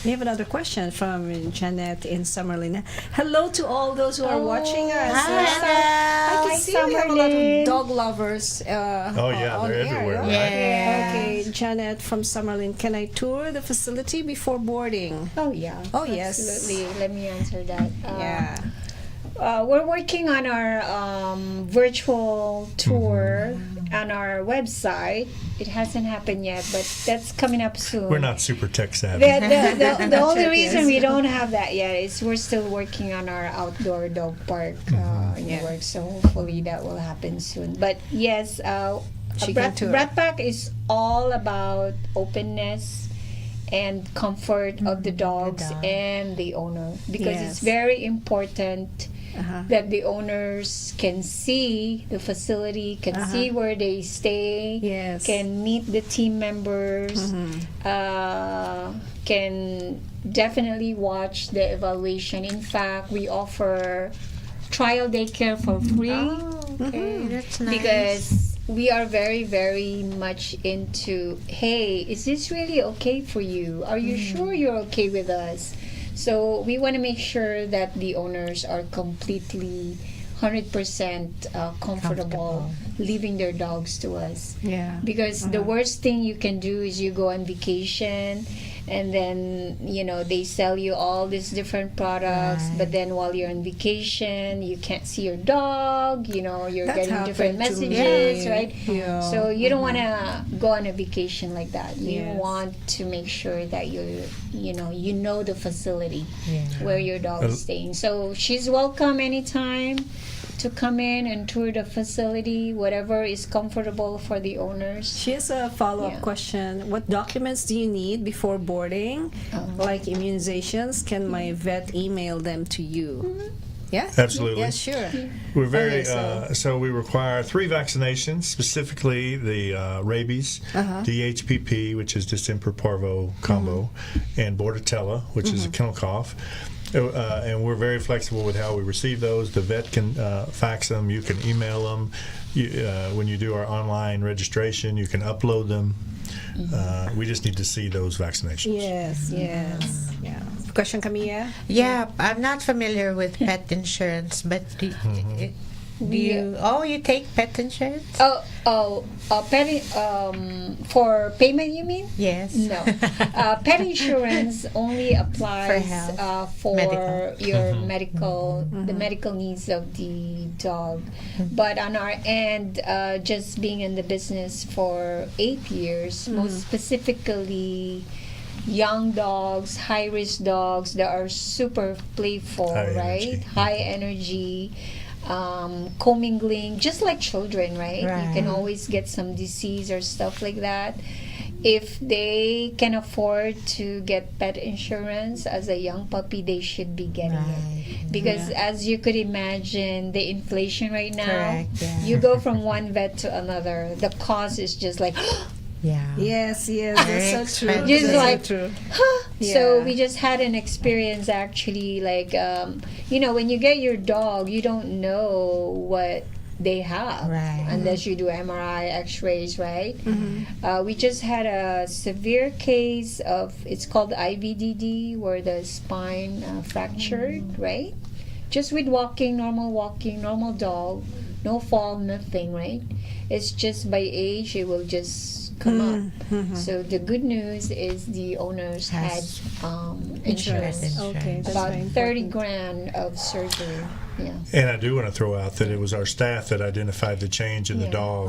[SPEAKER 2] We have another question from Janet in Summerlin. Hello to all those who are watching us. I can see we have a lot of dog lovers.
[SPEAKER 4] They're
[SPEAKER 2] on
[SPEAKER 4] everywhere.
[SPEAKER 2] Air,
[SPEAKER 3] Yeah.
[SPEAKER 2] Okay, Janet from Summerlin. Can I tour the facility before boarding?
[SPEAKER 5] Oh, yeah.
[SPEAKER 2] Oh, yes.
[SPEAKER 5] Absolutely. Let me answer that.
[SPEAKER 2] Yeah.
[SPEAKER 5] We're working on our virtual tour on our website. It hasn't happened yet, but that's coming up soon.
[SPEAKER 4] We're not super tech savvy.
[SPEAKER 5] The only reason we don't have that yet is we're still working on our outdoor dog park in the works, so hopefully that will happen soon. But yes, Bratpak is all about openness and comfort of the dogs and the owner, because it's very important that the owners can see the facility, can see where they stay, can meet the team members, can definitely watch the evaluation. In fact, we offer trial daycare for free.
[SPEAKER 3] Okay, that's nice.
[SPEAKER 5] Because we are very, very much into, hey, is this really okay for you? Are you sure you're okay with us? So we want to make sure that the owners are completely 100% comfortable leaving their dogs to us.
[SPEAKER 2] Yeah.
[SPEAKER 5] Because the worst thing you can do is you go on vacation and then, you know, they sell you all these different products, but then while you're on vacation, you can't see your dog, you know, you're
[SPEAKER 2] That
[SPEAKER 5] getting different
[SPEAKER 2] happened to
[SPEAKER 5] messages,
[SPEAKER 2] me.
[SPEAKER 5] right?
[SPEAKER 2] Yeah.
[SPEAKER 5] So you don't want to go on a vacation like that. You want to make sure that you know the facility where your dog is staying. So she's welcome anytime to come in and tour the facility, whatever is comfortable for the owners.
[SPEAKER 2] She has a follow-up question. What documents do you need before boarding? Like immunizations, can my vet email them to you? Yeah?
[SPEAKER 4] Absolutely.
[SPEAKER 2] Yeah, sure.
[SPEAKER 4] We're very
[SPEAKER 2] Okay,
[SPEAKER 4] so we require 3 vaccinations, specifically the rabies, DHPP, which is distemper parvo combo, and Bordetella, which is a kennel cough. And we're very flexible with how we receive those. The vet can fax them. You can email them. When you do our online registration, you can upload them. We just need to see those vaccinations.
[SPEAKER 2] Yes. Yeah. Question, Camilla?
[SPEAKER 3] Yeah, I'm not familiar with pet insurance, but do you? Oh, you take pet insurance?
[SPEAKER 5] For payment, you mean?
[SPEAKER 3] Yes.
[SPEAKER 5] No. Pet insurance only applies for your medical, the medical needs of the dog. But on our end, just being in the business for 8 years, most specifically young dogs, high-risk dogs that are super playful, right? High energy. Commingling, just like children, right? You can always get some disease or stuff like that. If they can afford to get pet insurance as a young puppy, they should be getting it. Because as you could imagine, the inflation right now, you go from one vet to another, the cost is just like
[SPEAKER 2] Yes, that's so true.
[SPEAKER 5] Just
[SPEAKER 2] That's
[SPEAKER 5] like,
[SPEAKER 2] so true.
[SPEAKER 5] So we just had an experience actually, like, when you get your dog, you don't know what they have unless you do MRI, X-rays, right? We just had a severe case of, it's called IVDD, where the spine fractured, right? Just with walking, normal dog, no fall, nothing, right? It's just by age, it will just come up. So the good news is the owners had insurance.
[SPEAKER 2] Okay, that's
[SPEAKER 5] About
[SPEAKER 2] very
[SPEAKER 5] 30
[SPEAKER 2] important.
[SPEAKER 5] grand of surgery. Yeah.
[SPEAKER 4] And I do want to throw out that it was our staff that identified the change in the dog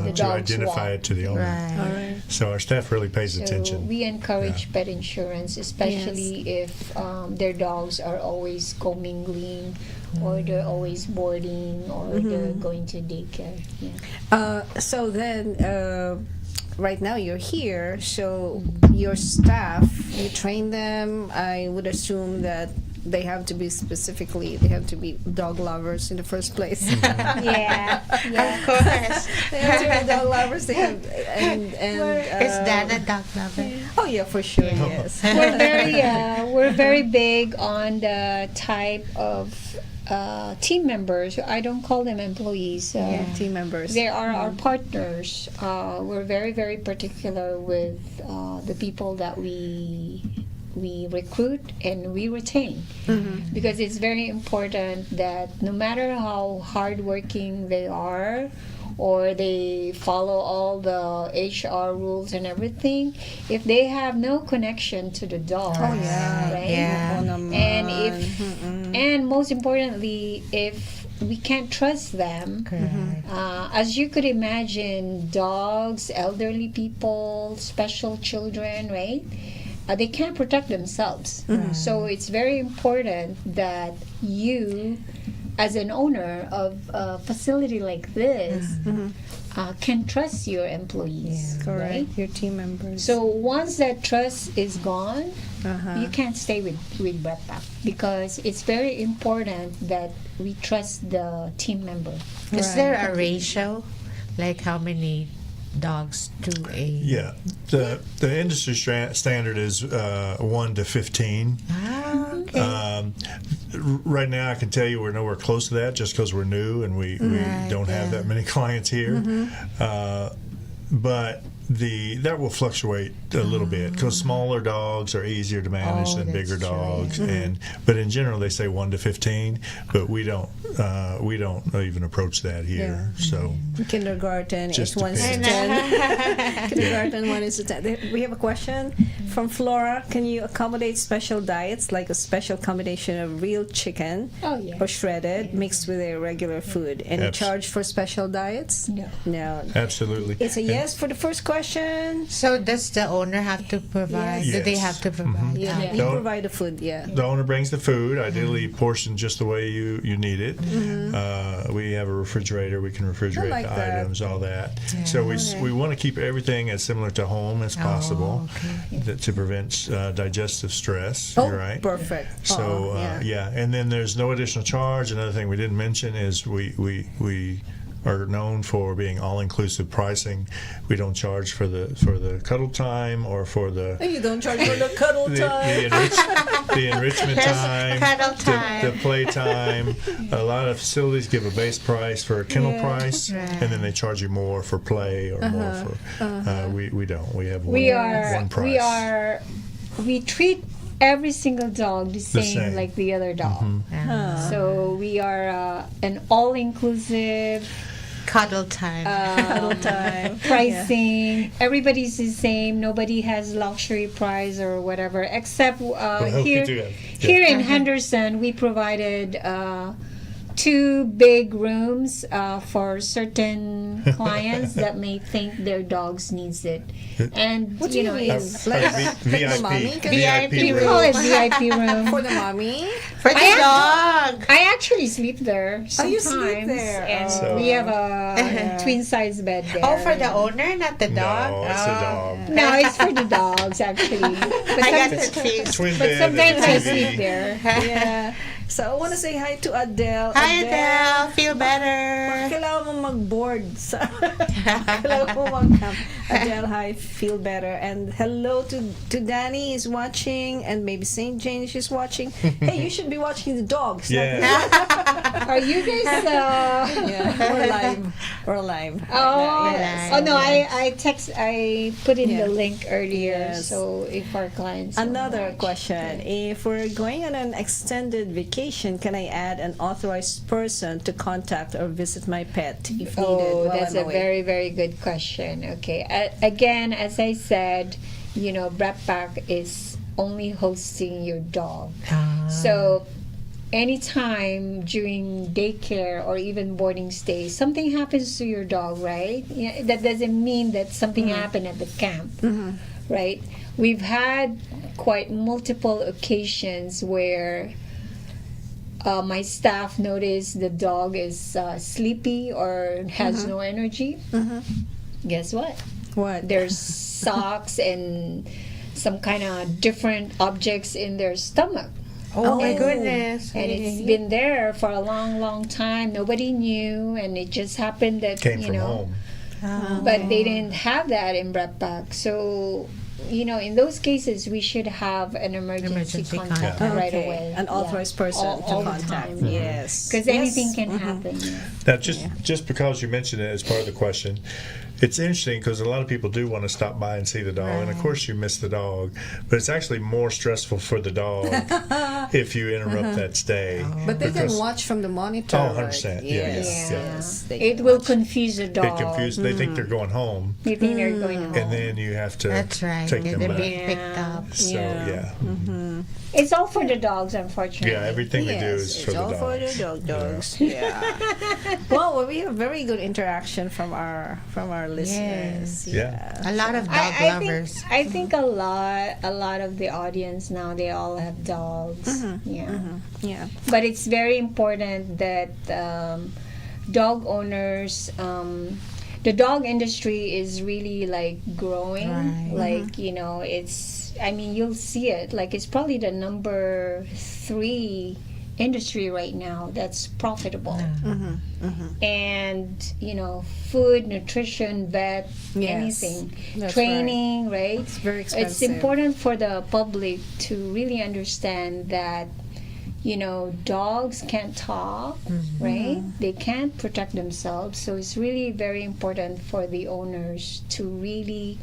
[SPEAKER 5] The
[SPEAKER 4] to
[SPEAKER 5] dogs
[SPEAKER 4] identify
[SPEAKER 5] walk.
[SPEAKER 4] it to the owner.
[SPEAKER 2] All right.
[SPEAKER 4] So our staff really pays
[SPEAKER 5] So
[SPEAKER 4] attention.
[SPEAKER 5] we encourage pet insurance, especially if their dogs are always commingling, or they're always boarding, or they're going to daycare.
[SPEAKER 2] So then, right now you're here, so your staff, you train them. I would assume that they have to be dog lovers in the first place.
[SPEAKER 5] Yeah.
[SPEAKER 3] Of course.
[SPEAKER 2] They have to be dog lovers. They have, and
[SPEAKER 3] Is Dad a dog lover?
[SPEAKER 2] oh yeah, for sure, yes.
[SPEAKER 5] We're very big on the type of team members. I don't call them employees.
[SPEAKER 2] Team members.
[SPEAKER 5] They are our partners. We're very, very particular with the people that we recruit and we retain, because it's very important that no matter how hardworking they are, or they follow all the HR rules and everything, if they have no connection to the dog, and most importantly, if we can't trust them, as you could imagine, dogs, elderly people, special children, right? They can't protect themselves. So it's very important that you, as an owner of a facility like this, can trust your employees,
[SPEAKER 2] Correct.
[SPEAKER 5] right?
[SPEAKER 2] Your team members.
[SPEAKER 5] So once that trust is gone,
[SPEAKER 2] Uh-huh.
[SPEAKER 5] you can't stay with Bratpak, because it's very important that we trust the team member.
[SPEAKER 3] Is there a ratio? Like how many dogs to a...
[SPEAKER 4] Yeah, the industry standard is 1 to 15.
[SPEAKER 3] Okay.
[SPEAKER 4] Right now, I can tell you we're nowhere close to that, just because we're new and we don't have that many clients here. But that will fluctuate a little bit, because smaller dogs are easier to manage than bigger
[SPEAKER 3] that's true,
[SPEAKER 4] dogs. But in general, they say 1 to 15. But we don't even approach that here. So
[SPEAKER 2] Kindergarten is
[SPEAKER 4] Just
[SPEAKER 2] 1 to
[SPEAKER 4] depends.
[SPEAKER 2] 10. Kindergarten 1 is to 10. We have a question from Flora. Can you accommodate special diets, like a special combination of real chicken
[SPEAKER 5] Oh, yeah.
[SPEAKER 2] or shredded mixed with a regular food? Any charge for special diets?
[SPEAKER 5] No.
[SPEAKER 2] No.
[SPEAKER 4] absolutely,
[SPEAKER 2] It's a yes for the first question.
[SPEAKER 3] So does the owner have to provide?
[SPEAKER 2] Yes.
[SPEAKER 3] Do they
[SPEAKER 4] Yes.
[SPEAKER 3] have to provide?
[SPEAKER 2] Yeah,
[SPEAKER 3] Okay.
[SPEAKER 2] you
[SPEAKER 4] Don't-
[SPEAKER 2] provide the food. Yeah.
[SPEAKER 4] The owner brings the food, ideally portioned just the way you need it. We have a refrigerator; we can refrigerate
[SPEAKER 2] like
[SPEAKER 4] the
[SPEAKER 2] that.
[SPEAKER 4] items, all that. So we want to keep everything as similar to home as possible, to prevent digestive stress.
[SPEAKER 2] Oh,
[SPEAKER 4] right?
[SPEAKER 2] perfect.
[SPEAKER 4] So yeah, and then there's no additional charge. Another thing we didn't mention is we are known for being all-inclusive pricing. We don't charge for the cuddle time or for the
[SPEAKER 2] You don't charge for the cuddle time.
[SPEAKER 4] the enrichment time,
[SPEAKER 3] cuddle time.
[SPEAKER 4] the play time. A lot of facilities give a base price for a kennel price,
[SPEAKER 3] Right.
[SPEAKER 4] and then they charge you more for play or more for. We don't. We have one price.
[SPEAKER 5] We treat every single dog the same,
[SPEAKER 4] same.
[SPEAKER 5] like the other dog. So we are an all-inclusive
[SPEAKER 3] Cuddle time.
[SPEAKER 2] Cuddle time.
[SPEAKER 5] pricing. Everybody's the same. Nobody has luxury price or whatever, except
[SPEAKER 4] we
[SPEAKER 5] here.
[SPEAKER 4] do have-
[SPEAKER 5] Here in Henderson, we provided 2 big rooms for certain clients that may think their dogs needs it. And
[SPEAKER 2] What do you mean?
[SPEAKER 5] it's
[SPEAKER 2] The mommy?
[SPEAKER 4] VIP
[SPEAKER 5] we
[SPEAKER 4] room.
[SPEAKER 5] call it VIP room.
[SPEAKER 2] For the mommy?
[SPEAKER 3] For the dog.
[SPEAKER 5] I actually sleep there
[SPEAKER 2] Oh, you
[SPEAKER 5] sometimes,
[SPEAKER 2] sleep there.
[SPEAKER 5] and
[SPEAKER 4] So-
[SPEAKER 5] we have a twin size bed there.
[SPEAKER 3] Oh, for the owner, not the dog?
[SPEAKER 4] No, it's a dog.
[SPEAKER 5] No, it's for the dogs actually. But,
[SPEAKER 3] I got
[SPEAKER 5] some-
[SPEAKER 3] confused.
[SPEAKER 4] Twin
[SPEAKER 5] but
[SPEAKER 4] bed
[SPEAKER 5] sometimes
[SPEAKER 4] and
[SPEAKER 5] I
[SPEAKER 4] a TV.
[SPEAKER 5] sleep there.
[SPEAKER 2] Yeah. So I want to say hi to Adele.
[SPEAKER 3] Hi, Adele. Feel better.
[SPEAKER 2] Kailangan mo mag-board. Kailangan mo mag-camp. Adele, hi. Feel better. And hello to Danny is watching, and maybe St. Jane is watching. Hey, you should be watching the dogs.
[SPEAKER 4] Yeah.
[SPEAKER 5] Are you guys?
[SPEAKER 2] Yeah, we're live. We're live.
[SPEAKER 5] Oh,
[SPEAKER 2] Yes.
[SPEAKER 5] oh no! I put in the link earlier.
[SPEAKER 2] Yes.
[SPEAKER 5] So if our clients
[SPEAKER 2] Another
[SPEAKER 5] watch.
[SPEAKER 2] question. If we're going on an extended vacation, can I add an authorized person to contact or visit my pet if needed
[SPEAKER 5] Oh,
[SPEAKER 2] while
[SPEAKER 5] that's
[SPEAKER 2] I'm
[SPEAKER 5] a
[SPEAKER 2] away?
[SPEAKER 5] very, very good question. Okay. Again, as I said, Bratpak is only hosting your dog. So anytime during daycare or even boarding stay, something happens to your dog, right? Yeah, that doesn't mean that something happened at the camp, right? We've had quite multiple occasions where my staff noticed the dog is sleepy or has no energy. Guess what?
[SPEAKER 2] What?
[SPEAKER 5] There's socks and some kind of different objects in their stomach.
[SPEAKER 3] Oh, my goodness.
[SPEAKER 5] And it's been there for a long, long time. Nobody knew, and it just happened that,
[SPEAKER 4] Came from home.
[SPEAKER 5] but they didn't have that in Bratpak. So, in those cases, we should have an emergency contact right
[SPEAKER 2] Okay.
[SPEAKER 5] away.
[SPEAKER 2] An authorized person
[SPEAKER 5] all
[SPEAKER 2] to
[SPEAKER 5] the
[SPEAKER 2] contact.
[SPEAKER 5] time.
[SPEAKER 2] Yes.
[SPEAKER 5] Because anything can happen.
[SPEAKER 4] Now, just because you mentioned it as part of the question, it's interesting because a lot of people do want to stop by and see the dog, and of course you miss the dog, but it's actually more stressful for the dog if you interrupt that stay.
[SPEAKER 2] But they can
[SPEAKER 4] because
[SPEAKER 2] watch from the monitor.
[SPEAKER 4] Oh, 100%.
[SPEAKER 2] right?
[SPEAKER 4] Yes.
[SPEAKER 2] Yes. They
[SPEAKER 5] It
[SPEAKER 2] can
[SPEAKER 5] will
[SPEAKER 2] watch.
[SPEAKER 5] confuse the
[SPEAKER 4] They
[SPEAKER 5] dog.
[SPEAKER 4] confuse. They think they're going home,
[SPEAKER 5] They think they're going home.
[SPEAKER 4] and then you have to
[SPEAKER 3] That's right.
[SPEAKER 4] take them
[SPEAKER 3] They're
[SPEAKER 4] back.
[SPEAKER 3] being picked up.
[SPEAKER 4] So yeah,
[SPEAKER 5] It's all for the dogs, unfortunately.
[SPEAKER 4] yeah. Everything we do is
[SPEAKER 2] Yes,
[SPEAKER 4] for
[SPEAKER 2] it's
[SPEAKER 4] the
[SPEAKER 2] all
[SPEAKER 4] dogs.
[SPEAKER 2] for the dogs. Yeah. Well, we have very good interaction from our listeners.
[SPEAKER 4] Yeah.
[SPEAKER 3] A lot of dog
[SPEAKER 5] I
[SPEAKER 3] lovers.
[SPEAKER 5] think a lot of the audience now, they all have dogs.
[SPEAKER 2] Yeah.
[SPEAKER 5] But it's very important that dog owners the dog industry is really like growing.
[SPEAKER 3] Right.
[SPEAKER 5] Like, you know, I mean, you'll see it. Like, it's probably the number 3 industry right now that's profitable. And, you know, food, nutrition, vet, anything,
[SPEAKER 2] That's
[SPEAKER 5] training, right?
[SPEAKER 2] It's very expensive.
[SPEAKER 5] It's important for the public to really understand that, you know, dogs can't talk, right? They can't protect themselves. So it's really very important for the owners to really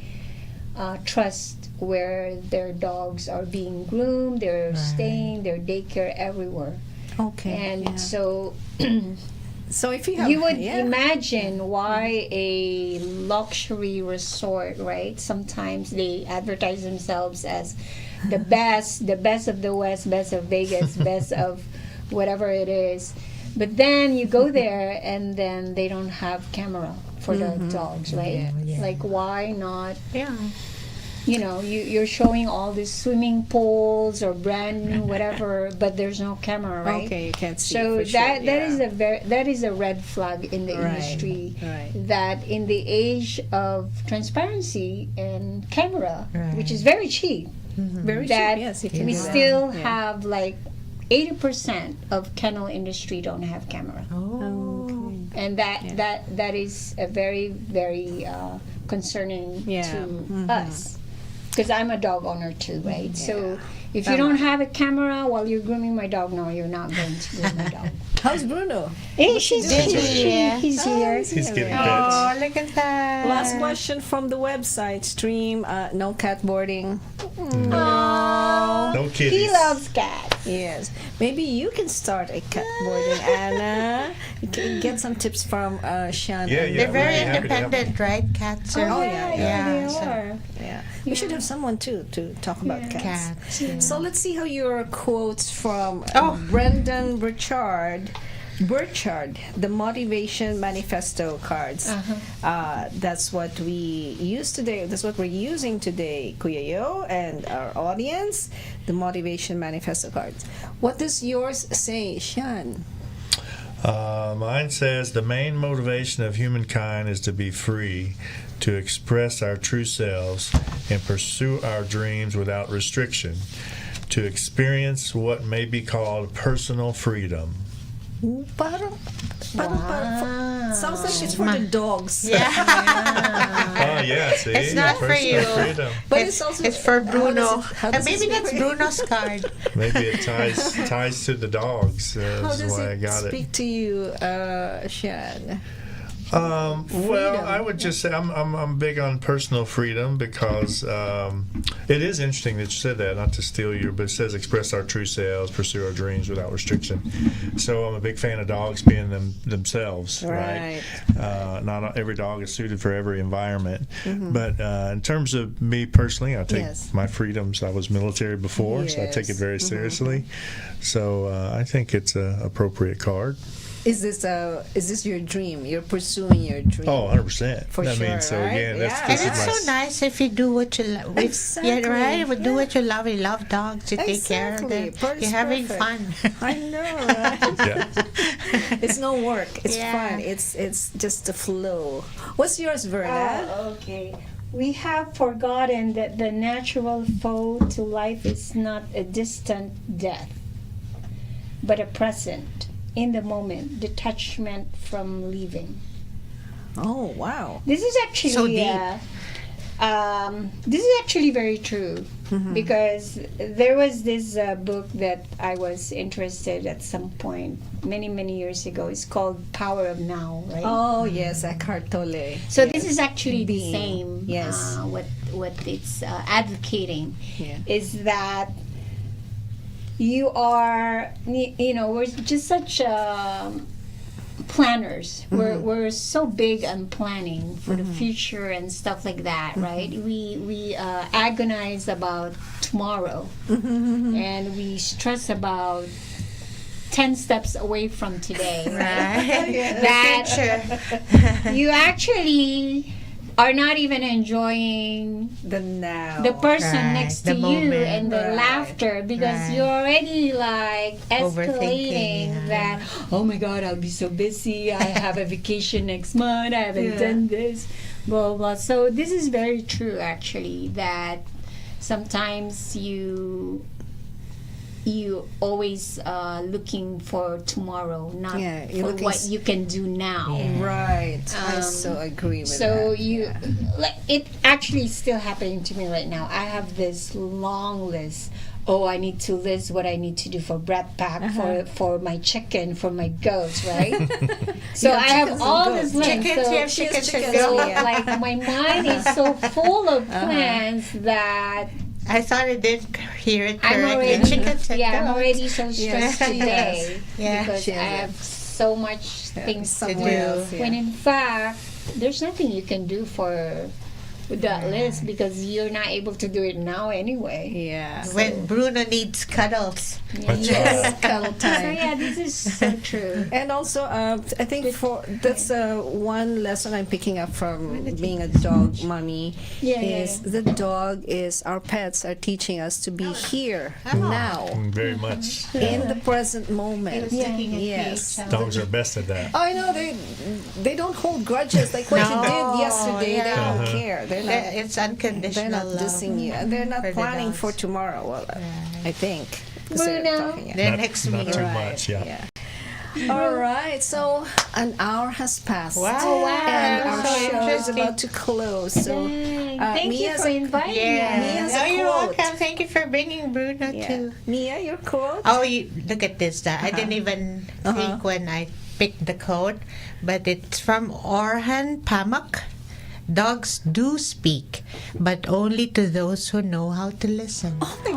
[SPEAKER 5] trust where their dogs are being groomed, they're staying, their daycare, everywhere.
[SPEAKER 2] Okay.
[SPEAKER 5] And so
[SPEAKER 2] so if you have,
[SPEAKER 5] you would imagine why a luxury resort, right? Sometimes they advertise themselves as the best of the West, best of Vegas, best of whatever it is. But then you go there and then they don't have camera for the dogs, right? Like, why not?
[SPEAKER 3] Yeah.
[SPEAKER 5] You know, you're showing all these swimming pools or brand new whatever, but there's no camera, right?
[SPEAKER 2] Okay, you can't see.
[SPEAKER 5] So
[SPEAKER 2] for
[SPEAKER 5] that
[SPEAKER 2] sure,
[SPEAKER 5] that is a red flag in the industry.
[SPEAKER 2] Right.
[SPEAKER 5] That in the age of transparency and camera, which is very cheap,
[SPEAKER 2] Very
[SPEAKER 5] that
[SPEAKER 2] cheap. Yes, you can
[SPEAKER 5] we
[SPEAKER 2] do that.
[SPEAKER 5] still have like 80% of kennel industry don't have camera, and that is a very very concerning to us. Because I'm a dog owner too, right? So if you don't have a camera while you're grooming my dog, no, you're not going to groom my dog.
[SPEAKER 2] How's Bruno?
[SPEAKER 5] Hey, he's here.
[SPEAKER 4] He's getting pets.
[SPEAKER 3] Oh, look at that.
[SPEAKER 2] Last question from the website stream. No cat boarding.
[SPEAKER 4] No kitties.
[SPEAKER 5] He loves cats.
[SPEAKER 2] Yes. Maybe you can start a cat boarding, Anna. You can get some tips from Sean.
[SPEAKER 4] Yeah,
[SPEAKER 2] and-
[SPEAKER 4] yeah.
[SPEAKER 3] They're very
[SPEAKER 4] We're happy to help
[SPEAKER 3] independent, right? Cats are.
[SPEAKER 5] They
[SPEAKER 3] so-
[SPEAKER 5] are.
[SPEAKER 2] Yeah. We should have someone too to talk about cats.
[SPEAKER 3] Cats.
[SPEAKER 2] So let's see how your quotes from
[SPEAKER 3] Oh.
[SPEAKER 2] Brendan Burchard, the Motivation Manifesto cards. That's what we use today. That's what we're using today, Kuya Yo and our audience. The Motivation Manifesto cards. What does yours say, Sean?
[SPEAKER 4] Mine says the main motivation of humankind is to be free, to express our true selves and pursue our dreams without restriction, to experience what may be called personal freedom.
[SPEAKER 2] Parang, sounds like it's for the dogs.
[SPEAKER 3] Yeah.
[SPEAKER 4] Oh yeah, see,
[SPEAKER 3] It's not for
[SPEAKER 4] personal
[SPEAKER 3] you.
[SPEAKER 4] freedom.
[SPEAKER 2] But it's also
[SPEAKER 3] for Bruno.
[SPEAKER 2] how does
[SPEAKER 3] Maybe
[SPEAKER 2] it
[SPEAKER 3] that's
[SPEAKER 2] speak-
[SPEAKER 3] Bruno's card.
[SPEAKER 4] Maybe it ties to the dogs.
[SPEAKER 2] How
[SPEAKER 4] That's
[SPEAKER 2] does
[SPEAKER 4] why I
[SPEAKER 2] it
[SPEAKER 4] got
[SPEAKER 2] speak
[SPEAKER 4] it.
[SPEAKER 2] to you, Sean?
[SPEAKER 4] Well, I would just say I'm big on personal freedom because it is interesting that you said that. Not to steal you, but it says express our true selves, pursue our dreams without restriction. So I'm a big fan of dogs being themselves, right? Not every dog is suited for every environment, but in terms of me personally, I take my freedoms. I was military before, so I take it very seriously. So I think it's an appropriate card.
[SPEAKER 2] Is this your dream? You're pursuing your dream.
[SPEAKER 4] Oh, 100%.
[SPEAKER 2] For
[SPEAKER 4] I
[SPEAKER 2] sure,
[SPEAKER 4] mean, so
[SPEAKER 2] right?
[SPEAKER 4] again,
[SPEAKER 2] Yeah.
[SPEAKER 3] And it's so nice if you do what you love.
[SPEAKER 2] Exactly.
[SPEAKER 3] Yeah, right? If you do what you love, you love dogs, you take care of them.
[SPEAKER 2] Exactly.
[SPEAKER 3] You're having
[SPEAKER 2] Perfect.
[SPEAKER 3] fun.
[SPEAKER 2] I know, right?
[SPEAKER 4] Yeah.
[SPEAKER 2] It's no work. It's
[SPEAKER 3] Yeah.
[SPEAKER 2] fun. It's just the flow. What's yours, Verna?
[SPEAKER 5] Okay. We have forgotten that the natural foe to life is not a distant death, but a present, in the moment, detachment from living.
[SPEAKER 2] Oh, wow.
[SPEAKER 5] This is actually
[SPEAKER 3] So deep.
[SPEAKER 5] This is actually very true because there was this book that I was interested at some point many years ago. It's called Power of Now, right?
[SPEAKER 2] Oh, yes, Eckhart Tolle.
[SPEAKER 5] So
[SPEAKER 2] Yes.
[SPEAKER 5] this is actually the
[SPEAKER 2] Being.
[SPEAKER 5] same.
[SPEAKER 2] Yes.
[SPEAKER 5] What it's advocating
[SPEAKER 2] Yeah.
[SPEAKER 5] is that you are, we're just such planners. We're so big on planning for the future and stuff like that, right? We agonize about tomorrow, and we stress about 10 steps away from today, right?
[SPEAKER 3] Right.
[SPEAKER 5] That you actually are not even enjoying the person
[SPEAKER 3] Right,
[SPEAKER 5] next
[SPEAKER 3] the
[SPEAKER 5] to you
[SPEAKER 3] moment.
[SPEAKER 5] and the laughter because
[SPEAKER 3] Right.
[SPEAKER 5] you're already like
[SPEAKER 3] Overthinking,
[SPEAKER 5] escalating
[SPEAKER 3] yeah.
[SPEAKER 5] that, oh my god, I'll be so busy, I have a vacation next month, I haven't done this, blah blah blah. So this is very true actually, that sometimes you always looking for tomorrow, not
[SPEAKER 2] you're
[SPEAKER 5] for
[SPEAKER 2] looking
[SPEAKER 5] what you can do now.
[SPEAKER 2] Right. I so agree with
[SPEAKER 5] So
[SPEAKER 2] that.
[SPEAKER 5] you, like, it actually is still happening to me right now. I have this long list. Oh, I need to list what I need to do for Bratpak, for my chicken, for my goats, right? So
[SPEAKER 2] Yeah,
[SPEAKER 5] I have
[SPEAKER 2] chickens
[SPEAKER 5] all
[SPEAKER 2] and
[SPEAKER 5] this
[SPEAKER 2] goats.
[SPEAKER 5] list.
[SPEAKER 3] Chickens,
[SPEAKER 5] So,
[SPEAKER 3] you have chickens and
[SPEAKER 2] chickens,
[SPEAKER 3] goats.
[SPEAKER 2] yeah.
[SPEAKER 5] like my mind is so full of plans that
[SPEAKER 3] I thought I didn't hear it
[SPEAKER 5] I'm
[SPEAKER 3] correctly.
[SPEAKER 5] already,
[SPEAKER 3] Chickens and
[SPEAKER 5] I'm
[SPEAKER 3] goats.
[SPEAKER 5] already so stressed
[SPEAKER 2] she
[SPEAKER 5] today
[SPEAKER 3] Yeah,
[SPEAKER 5] because
[SPEAKER 2] she
[SPEAKER 5] I
[SPEAKER 2] has
[SPEAKER 5] have so much things to
[SPEAKER 2] somewhere
[SPEAKER 5] do.
[SPEAKER 2] else,
[SPEAKER 5] When in fact, there's nothing you can do with that list because you're not able to do it now anyway.
[SPEAKER 2] Yeah.
[SPEAKER 3] When Bruno needs cuddles.
[SPEAKER 4] That's
[SPEAKER 2] Yes,
[SPEAKER 4] right.
[SPEAKER 2] cuddle
[SPEAKER 5] So
[SPEAKER 2] time.
[SPEAKER 5] yeah, this is so true.
[SPEAKER 2] And also, I think that's one lesson I'm picking up from being a dog mommy is the dog is our pets are teaching us to be here now
[SPEAKER 4] Very much.
[SPEAKER 2] in the present moment.
[SPEAKER 3] Sticking a
[SPEAKER 2] Yes.
[SPEAKER 3] cage.
[SPEAKER 4] Dogs are best at that.
[SPEAKER 2] I know they don't hold grudges like what you
[SPEAKER 3] No,
[SPEAKER 2] did yesterday. They
[SPEAKER 3] yeah.
[SPEAKER 2] don't care. They're not.
[SPEAKER 3] It's unconditional
[SPEAKER 2] They're not
[SPEAKER 3] love.
[SPEAKER 2] dissing you, and they're not
[SPEAKER 3] for the
[SPEAKER 2] planning
[SPEAKER 3] dogs.
[SPEAKER 2] for tomorrow. Well, I think. 'Cause they're
[SPEAKER 5] Bruno.
[SPEAKER 2] talking, yeah.
[SPEAKER 3] Then
[SPEAKER 4] Not-
[SPEAKER 3] next
[SPEAKER 4] not
[SPEAKER 3] week.
[SPEAKER 4] too
[SPEAKER 2] Right,
[SPEAKER 4] much, yeah.
[SPEAKER 2] All right, so an hour has passed.
[SPEAKER 3] Wow.
[SPEAKER 2] And our
[SPEAKER 3] So
[SPEAKER 2] show is
[SPEAKER 3] interesting.
[SPEAKER 2] about to close. So,
[SPEAKER 5] Thank you
[SPEAKER 2] Mia's
[SPEAKER 5] for inviting
[SPEAKER 3] Yeah.
[SPEAKER 5] me.
[SPEAKER 2] Mia's
[SPEAKER 3] Oh,
[SPEAKER 2] a
[SPEAKER 3] you're
[SPEAKER 2] quote.
[SPEAKER 3] welcome. Thank you for bringing Bruno
[SPEAKER 2] Yeah.
[SPEAKER 3] too.
[SPEAKER 2] Mia, your quote?
[SPEAKER 3] Oh, look at this. I didn't even think when I picked the quote, but it's from Orhan Pamuk. Dogs do speak, but only to those who know how to listen.
[SPEAKER 2] Oh my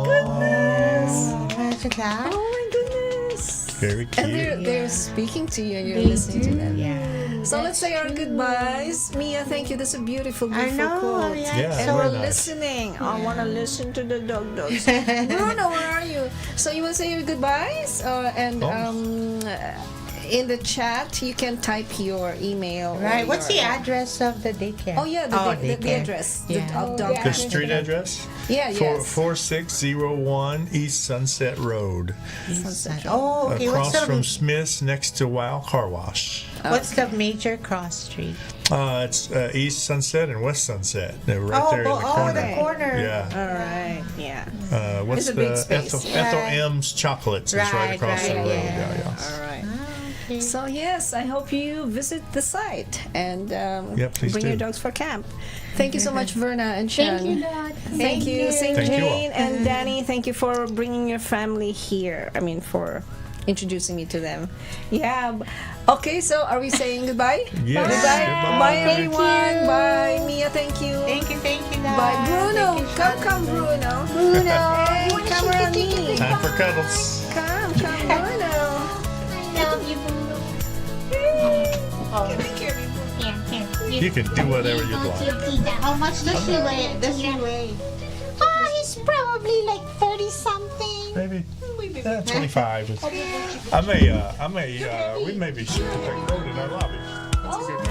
[SPEAKER 2] goodness.
[SPEAKER 3] Imagine that.
[SPEAKER 2] Oh my goodness.
[SPEAKER 4] Very
[SPEAKER 2] And
[SPEAKER 4] cute.
[SPEAKER 2] they're speaking to you and you're listening to them.
[SPEAKER 3] Yeah.
[SPEAKER 2] So let's say our goodbyes. Mia, thank you. That's a beautiful,
[SPEAKER 3] I
[SPEAKER 2] beautiful
[SPEAKER 3] know.
[SPEAKER 2] quote.
[SPEAKER 3] Yeah.
[SPEAKER 4] Yeah,
[SPEAKER 2] And
[SPEAKER 4] very
[SPEAKER 2] we're
[SPEAKER 4] nice.
[SPEAKER 2] listening. I want to listen to the dogs. Bruno, where are you? So you want to say your goodbyes? In the chat, you can type your email. or
[SPEAKER 3] Right. What's the
[SPEAKER 2] your-
[SPEAKER 3] address of the daycare?
[SPEAKER 2] Oh, yeah, the
[SPEAKER 3] daycare.
[SPEAKER 2] address.
[SPEAKER 3] Yeah.
[SPEAKER 2] The dog
[SPEAKER 4] The street address?
[SPEAKER 2] Yeah, yes.
[SPEAKER 4] 4601 East Sunset Road.
[SPEAKER 3] Oh, okay.
[SPEAKER 4] Across from Smith's next to Wow Car Wash.
[SPEAKER 3] What's the major cross street?
[SPEAKER 4] It's East Sunset and West Sunset. They're right there in the corner.
[SPEAKER 3] the corner.
[SPEAKER 4] Yeah.
[SPEAKER 2] All right, yeah.
[SPEAKER 4] What's
[SPEAKER 2] It's a big
[SPEAKER 4] the
[SPEAKER 2] space.
[SPEAKER 4] Ethel M's Chocolates is right
[SPEAKER 3] Right,
[SPEAKER 4] across the
[SPEAKER 3] right,
[SPEAKER 4] road.
[SPEAKER 3] yeah.
[SPEAKER 4] Yeah.
[SPEAKER 2] All right.
[SPEAKER 3] Okay.
[SPEAKER 2] So yes, I hope you visit the site and
[SPEAKER 4] please
[SPEAKER 2] bring
[SPEAKER 4] do.
[SPEAKER 2] your dogs for camp. Thank you so much, Verna and Sean.
[SPEAKER 5] Thank you, Dad.
[SPEAKER 2] Thank you, St.
[SPEAKER 4] Thank you all.
[SPEAKER 2] Jane and Danny. Thank you for bringing your family here. I mean, for introducing me to them. Yeah. Okay, so are we saying goodbye?
[SPEAKER 4] Yes,
[SPEAKER 2] Goodbye.
[SPEAKER 4] goodbye.
[SPEAKER 2] Bye, everyone. Bye, Mia. Thank you.
[SPEAKER 3] Thank you, Dad.
[SPEAKER 2] Bye, Bruno. Come, Bruno. Bruno. Hey, come around me.
[SPEAKER 4] Time for cuddles.
[SPEAKER 2] Come, Bruno.
[SPEAKER 5] I love you, Bruno.
[SPEAKER 4] You can do whatever you'd like.
[SPEAKER 3] How much does he weigh?
[SPEAKER 5] He's probably like 30 something.
[SPEAKER 4] Maybe 25. We may be shooting that coat in our lobby. That's a good